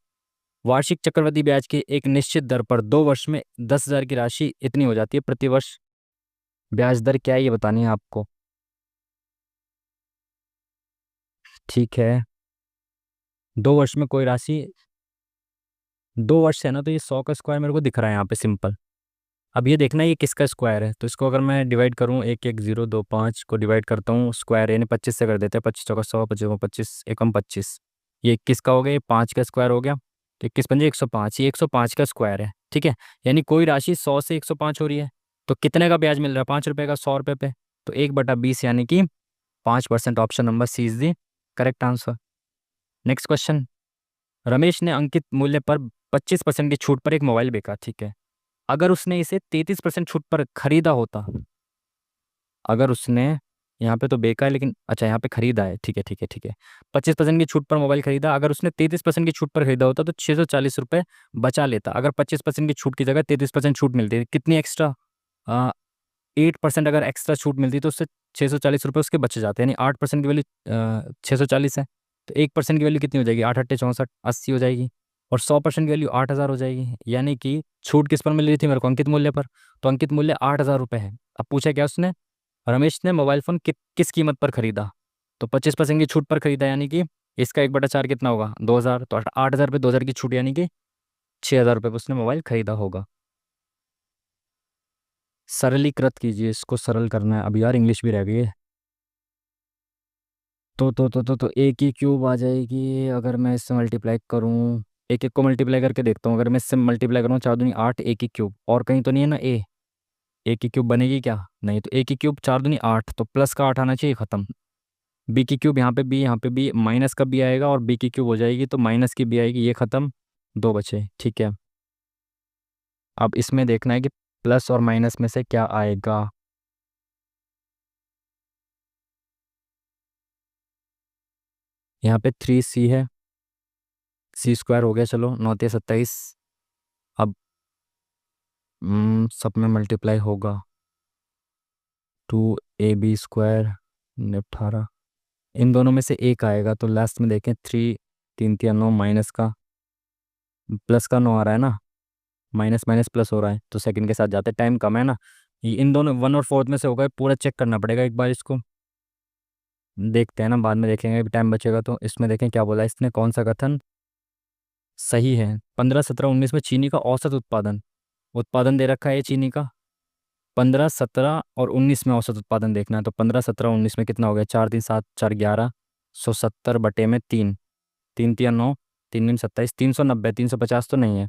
वार्षिक चक्रवृद्धि ब्याज की एक निश्चित दर पर 2 वर्ष में 10,000 की राशि इतनी हो जाती है प्रति वर्ष। ब्याज दर क्या है ये बतानी है आपको। ठीक है। 2 वर्ष में कोई राशि, 2 वर्ष है ना, तो ये 100 का स्क्वायर मेरे को दिख रहा है यहाँ पे सिंपल। अब ये देखना ये किसका स्क्वायर है, तो इसको अगर मैं डिवाइड करूँ, 1 1 0 2 5 को डिवाइड करता हूँ स्क्वायर, यानी 25 से कर देते हैं, 25 चौका 100, 25 25 एकम 25। ये 21 का हो गया, ये 5 का स्क्वायर हो गया, तो 21 पंजे 105, ये 105 का स्क्वायर है। ठीक है। यानी कोई राशि 100 से 105 हो रही है, तो कितने का ब्याज मिल रहा है, 5 रुपये का 100 रुपये पे। तो 1/20 यानी कि 5%, option number C is the correct answer. Next question. Ramesh ने अंकित मूल्य पर 25% की छूट पर एक मोबाइल बेचा। ठीक है। अगर उसने इसे 33% छूट पर खरीदा होता, अगर उसने, यहाँ पे तो बेचा है लेकिन अच्छा यहाँ पे खरीदा है, ठीक है ठीक है ठीक है, 25% की छूट पर मोबाइल खरीदा, अगर उसने 33% की छूट पर खरीदा होता तो 640 रुपये बचा लेता। अगर 25% की छूट की जगह 33% छूट मिलती, कितनी एक्स्ट्रा, 8% अगर एक्स्ट्रा छूट मिलती तो उससे 640 रुपये उसके बच जाते हैं, यानी 8% की वैल्यू 640 है। तो 1% की वैल्यू कितनी हो जाएगी, 8 8 64, 80 हो जाएगी। और 100% की वैल्यू 8,000 हो जाएगी। यानी कि छूट किस पर मिल रही थी मेरे को, अंकित मूल्य पर। तो अंकित मूल्य 8,000 रुपये है। अब पूछा क्या उसने, रमेश ने मोबाइल फ़ोन किस कीमत पर खरीदा। तो 25% की छूट पर खरीदा, यानी कि इसका 1/4 कितना होगा, 2,000। तो 8,000 पे 2,000 की छूट, यानी कि 6,000 रुपये पर उसने मोबाइल खरीदा होगा। सरलीकृत कीजिए, इसको सरल करना है अब यार, इंग्लिश भी रह गई है। तो एक ही क्यूब आ जाएगी अगर मैं इससे मल्टीप्लाई करूँ। एक एक को मल्टीप्लाई करके देखता हूँ, अगर मैं इससे मल्टीप्लाई करूँ 4 दूनी 8, एक ही क्यूब, और कहीं तो नहीं है ना ए, एक ही क्यूब बनेगी क्या, नहीं, तो एक ही क्यूब 4 दूनी 8, तो प्लस का 8 आना चाहिए, खत्म। बी की क्यूब यहाँ पे बी, यहाँ पे बी, माइनस का बी आएगा, और बी की क्यूब हो जाएगी तो माइनस की बी आएगी, ये खत्म, दो बचे। ठीक है। अब इसमें देखना है कि प्लस और माइनस में से क्या आएगा। यहाँ पे 3c है, सी स्क्वायर हो गया, चलो 9 तिया 27। अब सब में मल्टीप्लाई होगा, 2ab² 18। इन दोनों में से एक आएगा, तो लास्ट में देखें 3 3 तिया 9, माइनस का प्लस का 9 आ रहा है ना, माइनस माइनस प्लस हो रहा है, तो सेकंड के साथ जाते, टाइम कम है ना। ये इन दोनों 1 और 4 में से होगा, पूरा चेक करना पड़ेगा एक बार इसको, देखते हैं ना, बाद में देखेंगे, अभी टाइम बचेगा तो। इसमें देखें क्या बोला इसने, कौन सा कथन सही है। 15 17 19 में चीनी का औसत उत्पादन, उत्पादन दे रखा है चीनी का। 15 17 और 19 में औसत उत्पादन देखना है, तो 15 17 19 में कितना हो गया, 4 3 7 4 11, 170 बटे में 3, 3 तिया 9, 3 3 27, 390, 350 तो नहीं है।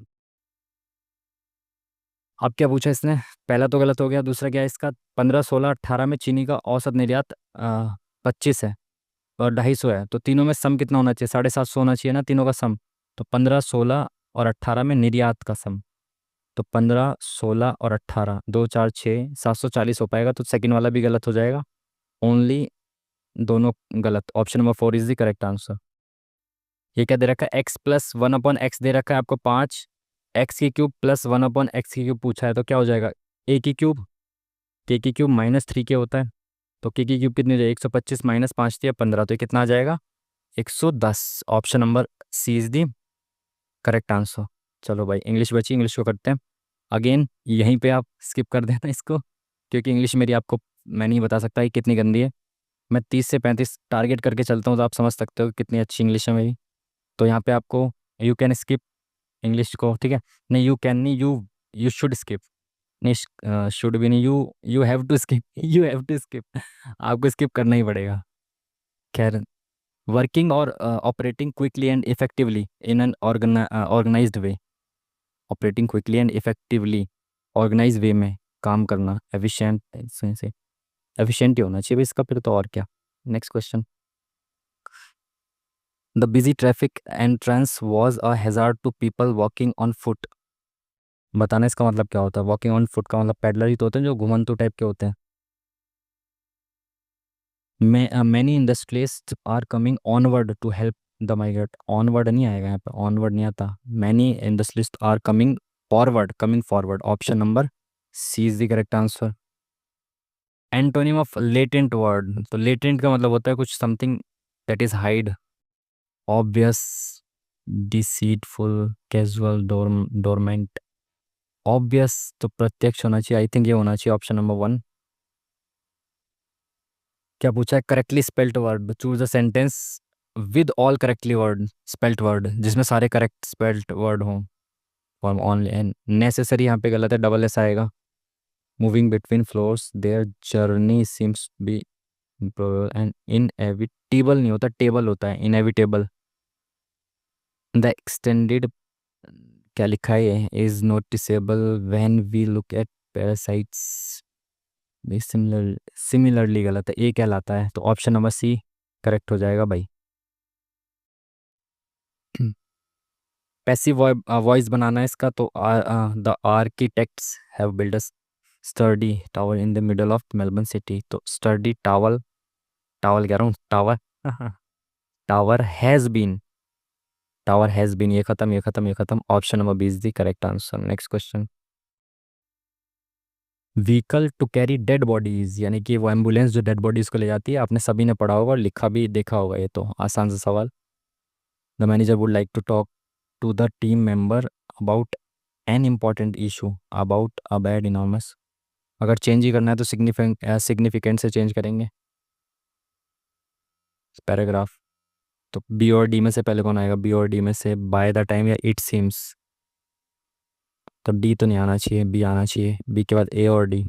अब क्या पूछा इसने, पहला तो गलत हो गया, दूसरा क्या है इसका, 15 16 18 में चीनी का औसत निर्यात 25 है और 250 है, तो तीनों में सम कितना होना चाहिए, 750 होना चाहिए ना तीनों का सम। तो 15 16 और 18 में निर्यात का सम, तो 15 16 और 18, 2 4 6, 740 हो पाएगा, तो सेकंड वाला भी गलत हो जाएगा। ओनली दोनों गलत, option number 4 is the correct answer. ये क्या दे रखा है, x+1/x दे रखा है आपको 5, एक्स की क्यूब +1/x की क्यूब पूछा है, तो क्या हो जाएगा, ए की क्यूब, के की क्यूब -3 के होता है, तो के की क्यूब कितनी हो जाएगी, 125 -5 दिया 15, तो ये कितना आ जाएगा, 110। Option number C is the correct answer. चलो भाई, इंग्लिश बची, इंग्लिश को करते हैं अगेन। यहीं पे आप स्किप कर देना इसको, क्योंकि इंग्लिश मेरी आपको मैं नहीं बता सकता कि कितनी गंदी है। मैं 30 से 35 टारगेट करके चलता हूँ, तो आप समझ सकते हो कि कितनी अच्छी इंग्लिश है मेरी। तो यहाँ पे आपको, यू कैन स्किप इंग्लिश को, ठीक है। नहीं, यू कैन नहीं, यू शुड स्किप, नहीं शुड भी नहीं, you have to skip, you have to skip, आपको स्किप करना ही पड़ेगा। खैर, वर्किंग और operating quickly and effectively in an organised way, operating quickly and effectively organise way में काम करना, एफिशिएंट से एफिशिएंट ही होना चाहिए भाई इसका, फिर तो और क्या। Next question. The busy traffic entrance was a hazard to people walking on foot. बताना इसका मतलब क्या होता है। वॉकिंग ऑन फुट का मतलब पैडलर ही तो होते हैं जो घुमंतू टाइप के होते हैं। Many industrialist are coming onward to help the migrate. Onward नहीं आएगा यहाँ पे, ऑनवर्ड नहीं आता। Many industrialist are coming forward. Option number C is the correct answer. Antonym of latent word, तो लेटेंट का मतलब होता है कुछ something that is hide, obvious, deceitful, casual, dormant. Obvious तो प्रत्यक्ष होना चाहिए, आई थिंक ये होना चाहिए ऑप्शन नंबर वन। क्या पूछा है। Correctly spelt word, choose a sentence with all correctly word spelt word, जिसमें सारे करेक्ट स्पेल्ट वर्ड हों। फॉर्म ओनली एंड नेसेसरी यहाँ पे गलत है, डबल एस आएगा। Moving between floors their journey seems be and inevitable नहीं होता, टेबल होता है, इनएविटेबल। द एक्सटेंडेड क्या लिखा है, is noticeable when we look at parasites. Similarly गलत है, ए कहलाता है, तो ऑप्शन नंबर सी करेक्ट हो जाएगा भाई। पैसिव वॉइस बनाना है इसका, तो the architects have build a sturdy tower in the middle of Melbourne city. तो स्टर्डी टावर, टावर कह रहा हूँ, tower tower has been, tower has been, ये खत्म, ये खत्म, ये खत्म। Option number B is the correct answer. Next question. Vehicle to carry dead bodies, यानी कि वो एम्बुलेंस जो डेड बॉडीज को ले जाती है, आपने सभी ने पढ़ा होगा और लिखा भी देखा होगा, ये तो आसान सा सवाल। The manager would like to talk to the team member about an important issue, about a bad enormous. अगर चेंज ही करना है तो सिग्निफिकेंट से चेंज करेंगे पैराग्राफ। तो बी और डी में से पहले कौन आएगा, बी और डी में से बाय द टाइम या इट सीम्स। तो डी तो नहीं आना चाहिए, बी आना चाहिए, बी के बाद ए और डी।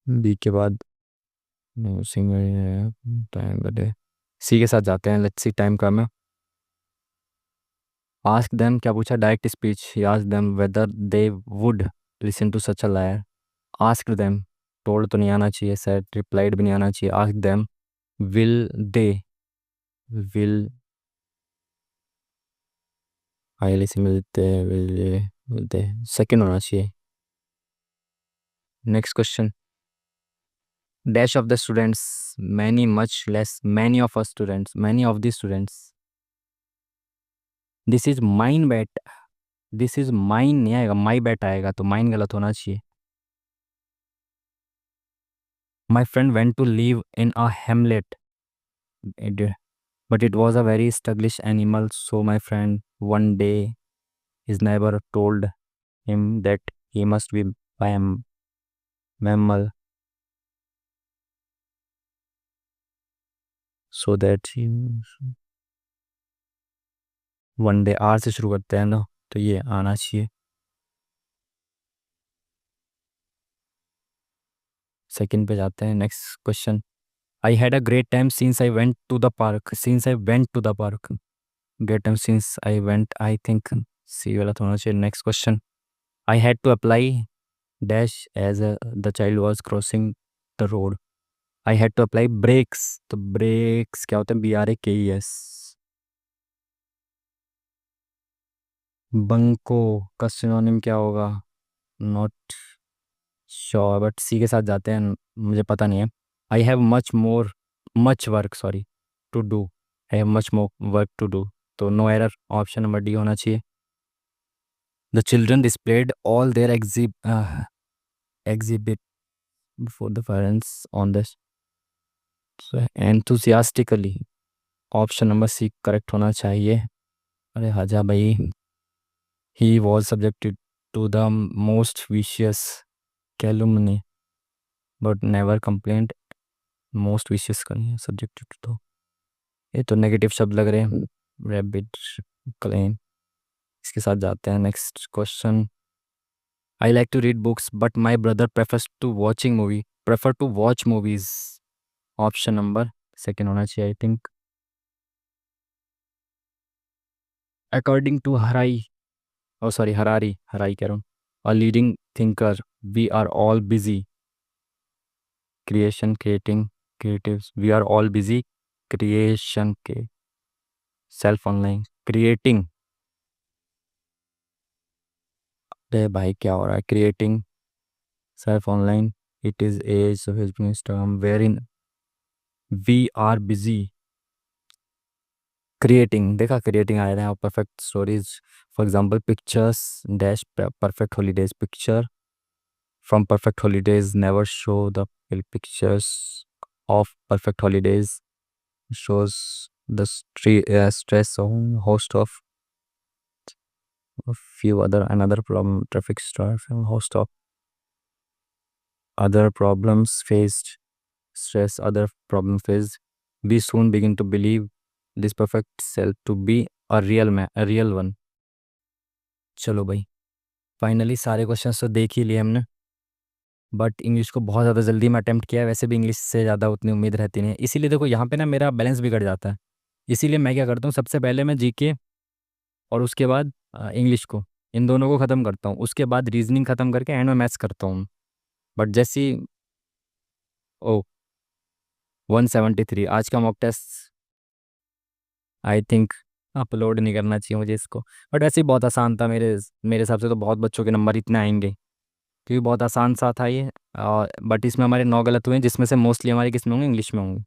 बी के बाद टाइम बटे, सी के साथ जाते हैं, लेट्स सी टाइम कम है। आस्क देम क्या पूछा, direct speech. Ask them whether they would listen to such a liar. Ask them, told तो नहीं आना चाहिए, सेड रिप्लाइड भी नहीं आना चाहिए। Ask them, will they, will highly से मिलते, विल दे सेकंड होना चाहिए। Next question. Dash of the students, many, much, less, many of a students, many of the students. This is mine bat, this is mine नहीं आएगा, माई bat आएगा, तो mine गलत होना चाहिए। My friend went to live in a hamlet but it was a very stylish animal, so my friend one day his neighbor told him that he must be a mammal, so that he one day R से शुरू करते हैं ना, तो ये आना चाहिए। Second पे जाते हैं। Next question. I had a great time since I went to the park, since I went to the park, great time since I went, I think C वाला तो होना चाहिए। Next question. I had to apply dash as the child was crossing the road. I had to apply brakes, तो brakes क्या होते हैं, BRAKES। बंको का synonym क्या होगा, नॉट श्योर, बट सी के साथ जाते हैं, मुझे पता नहीं है। I have much work, sorry, to do, I have much more work to do, तो no error, option number D होना चाहिए। The children displayed all their exhibit before the parents on this enthusiastically, option number C correct होना चाहिए। अरे हजा भाई। He was subjected to the most vicious calumny but never complained। Most vicious का नहीं है, सब्जेक्टेड तो ये तो नेगेटिव शब्द लग रहे हैं। रैबिट क्लेम, इसके साथ जाते हैं। Next question. I like to read books but my brother prefer to watch movies. Option number second होना चाहिए, आई थिंक। अकॉर्डिंग टू हराई, ओ सॉरी हरारी, हराई कह रहा हूँ, a leading thinker, we are all busy creation creating creatives, we are all busy creation के self online creating. अरे भाई क्या हो रहा है, creating self online, it is age of Instagram where in we are busy creating, देखा creating आया है, perfect stories for example pictures dash perfect holidays, picture from perfect holidays never show the pictures of perfect holidays shows the stress on host of a few other another problem traffic star host of other problems faced, stress other problem faced, we soon begin to believe this perfect self to be a real man, a real one। चलो भाई, finally सारे questions तो देख ही लिए हमने, but English को बहुत ज़्यादा जल्दी में अटेम्प्ट किया है, वैसे भी इंग्लिश से ज़्यादा उतनी उम्मीद रहती नहीं है, इसीलिए देखो यहाँ पे ना मेरा बैलेंस बिगड़ जाता है। इसीलिए मैं क्या करता हूँ, सबसे पहले मैं जीके और उसके बाद इंग्लिश को, इन दोनों को ख़त्म करता हूँ, उसके बाद रीजनिंग ख़त्म करके एंड में मैथ्स करता हूँ। बट जैसी, ओ 173 आज का mock test, I think upload नहीं करना चाहिए मुझे इसको, बट वैसे ही बहुत आसान था, मेरे मेरे हिसाब से तो बहुत बच्चों के नंबर इतने आएंगे, क्योंकि बहुत आसान सा था ये। और बट इसमें हमारे 9 गलत हुए हैं, जिसमें से मोस्टली हमारे किस में होंगे, इंग्लिश में होंगे।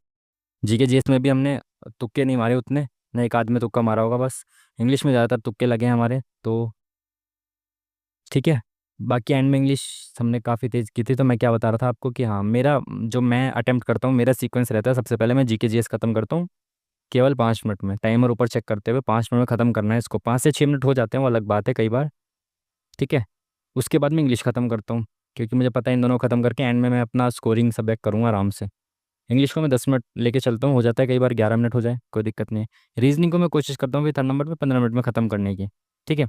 जीके जीएस में भी हमने तुक्के नहीं मारे उतने, न एक आध में तुक्का मारा होगा बस, इंग्लिश में ज़्यादातर तुक्के लगे हैं हमारे, तो ठीक है। बाकी एंड में इंग्लिश हमने काफ़ी तेज़ की थी, तो मैं क्या बता रहा था आपको कि हाँ, मेरा जो मैं अटेम्प्ट करता हूँ, मेरा सीक्वेंस रहता है, सबसे पहले मैं जीके जीएस खत्म करता हूँ केवल 5 मिनट में, टाइमर ऊपर चेक करते हुए 5 मिनट में ख़त्म करना है इसको, 5 से 6 मिनट हो जाते हैं वो अलग बात है कई बार, ठीक है। उसके बाद मैं इंग्लिश ख़त्म करता हूँ, क्योंकि मुझे पता है इन दोनों को ख़त्म करके एंड में मैं अपना स्कोरिंग सब बैक करूँगा आराम से। इंग्लिश को मैं 10 मिनट लेके चलता हूँ, हो जाता है कई बार 11 मिनट हो जाए, कोई दिक्कत नहीं है। रीजनिंग को मैं कोशिश करता हूँ फिर 3 नंबर पे 15 मिनट में ख़त्म करने की, ठीक है।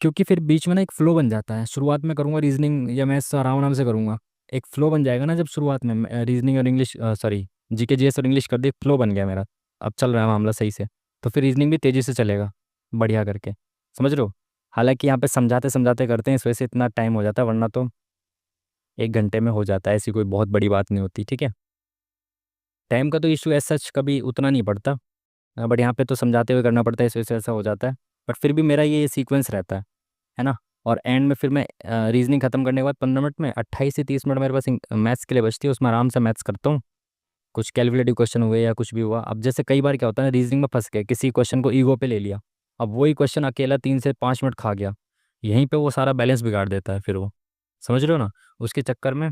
क्योंकि फिर बीच में ना एक फ्लो बन जाता है, शुरुआत में करूँगा रीजनिंग या मैथ्स आराम आराम से करूँगा, एक फ्लो बन जाएगा ना जब शुरुआत में रीजनिंग और इंग्लिश, सॉरी जीके जीएस और इंग्लिश कर दी, फ्लो बन गया मेरा, अब चल रहा है मामला सही से, तो फिर रीजनिंग भी तेज़ी से चलेगा, बढ़िया करके, समझ रहे हो। हालांकि यहाँ पे समझाते समझाते करते हैं, इस वजह से इतना टाइम हो जाता है, वरना तो 1 घंटे में हो जाता है, ऐसी कोई बहुत बड़ी बात नहीं होती, ठीक है। टाइम का तो इशू एज सच कभी उतना नहीं पड़ता, बट यहाँ पे तो समझाते हुए करना पड़ता है, इस वजह से ऐसा हो जाता है। बट फिर भी मेरा ये सीक्वेंस रहता है ना। और एंड में फिर मैं रीजनिंग खत्म करने के बाद 15 मिनट में 28 से 30 मिनट मेरे पास मैथ्स के लिए बचती है, उसमें आराम से मैथ्स करता हूँ, कुछ कैलकुलेटिव क्वेश्चन हुए या कुछ भी हुआ। अब जैसे कई बार क्या होता है, रीजनिंग में फंस गए, किसी क्वेश्चन को ईगो पे ले लिया, अब वही क्वेश्चन अकेला 3 से 5 मिनट खा गया, यहीं पे वो सारा बैलेंस बिगाड़ देता है फिर वो, समझ रहे हो ना। उसके चक्कर में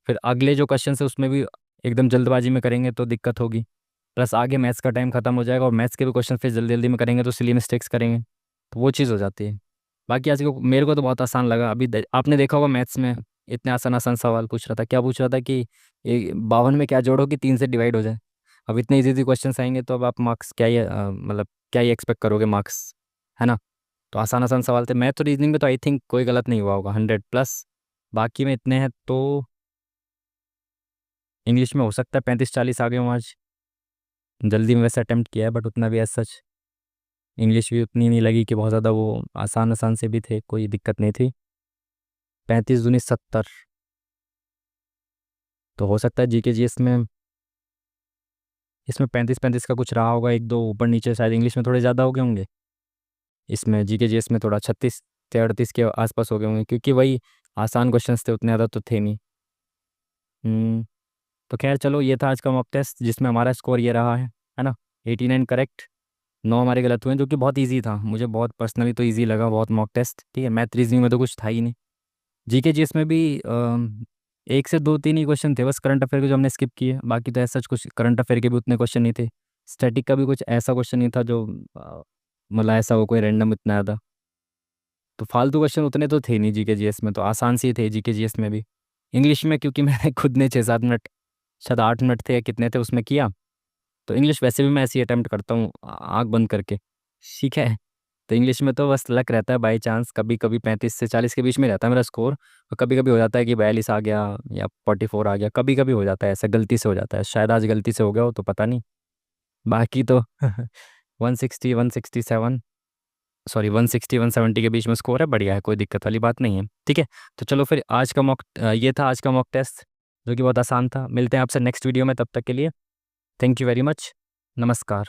फिर अगले जो क्वेश्चन है उसमें भी एकदम जल्दबाजी में करेंगे तो दिक्कत होगी, प्लस आगे मैथ्स का टाइम खत्म हो जाएगा, और मैथ्स के भी क्वेश्चन फिर जल्दी जल्दी में करेंगे तो सिली मिस्टेक्स करेंगे, तो वो चीज़ हो जाती है। बाकी आज को मेरे को तो बहुत आसान लगा, अभी आपने देखा होगा मैथ्स में इतने आसान आसान सवाल पूछ रहा था, क्या पूछ रहा था कि 52 में क्या जोड़ो कि 3 से डिवाइड हो जाए। अब इतने इजी इजी क्वेश्चन आएंगे तो अब आप मार्क्स क्या ही मतलब क्या ही एक्सपेक्ट करोगे मार्क्स, है ना। तो आसान आसान सवाल थे, मैथ और रीजनिंग में तो आई थिंक कोई गलत नहीं हुआ होगा 100+, बाकी में इतने हैं, तो इंग्लिश में हो सकता है 35-40 आ गए हूँ आज, जल्दी में वैसे अटेम्प्ट किया है, बट उतना भी एज सच इंग्लिश भी उतनी नहीं लगी कि बहुत ज़्यादा, वो आसान आसान से भी थे, कोई दिक्कत नहीं थी। 35 दूनी 70, तो हो सकता है जीके जीएस में इसमें 35-35 का कुछ रहा होगा, एक दो ऊपर नीचे, शायद इंग्लिश में थोड़े ज़्यादा हो गए होंगे, इसमें जीके जीएस में थोड़ा 36 से 38 के आसपास हो गए होंगे, क्योंकि वही आसान क्वेश्चंस थे, उतने ज़्यादा तो थे नहीं। हम्म, तो खैर चलो, ये था आज का मॉक टेस्ट, जिसमें हमारा स्कोर ये रहा है ना, 89 करेक्ट, 9 हमारे गलत हुए हैं, जो कि बहुत इजी था, मुझे बहुत पर्सनली तो इजी लगा बहुत मॉक टेस्ट, ठीक है। मैथ रीजनिंग में तो कुछ था ही नहीं। जीके जी इसमें भी एक से दो तीन ही क्वेश्चन थे बस करंट अफेयर के, जो हमने स्किप किए, बाकी तो ऐसा कुछ करंट अफेयर के भी उतने क्वेश्चन नहीं थे, स्टैटिक का भी कुछ ऐसा क्वेश्चन नहीं था जो मतलब ऐसा हो कोई रैंडम इतना ज़्यादा, तो फालतू क्वेश्चन उतने तो थे नहीं जीके जीएस में, तो आसान सी थे जीके जीएस में भी। इंग्लिश में क्योंकि मैंने खुद ने 6-7 मिनट, शायद 8 मिनट थे या कितने थे उसमें किया, तो इंग्लिश वैसे भी मैं ऐसे ही अटैम्प्ट करता हूँ आँख बंद करके, ठीक है। तो इंग्लिश में तो बस लक रहता है, बाई चांस कभी कभी 35 से 40 के बीच में रहता है मेरा स्कोर, और कभी कभी हो जाता है कि 42 आ गया या 44 आ गया, कभी कभी हो जाता है ऐसा, गलती से हो जाता है, शायद आज गलती से हो गया हो तो पता नहीं, बाकी तो 160 167, सॉरी 160 170 के बीच में स्कोर है, बढ़िया है, कोई दिक्कत वाली बात नहीं है। ठीक है, तो चलो फिर आज का ये था आज का मॉक टेस्ट, जो कि बहुत आसान था। मिलते हैं आपसे नेक्स्ट वीडियो में, तब तक के लिए थैंक यू वेरी मच, नमस्कार।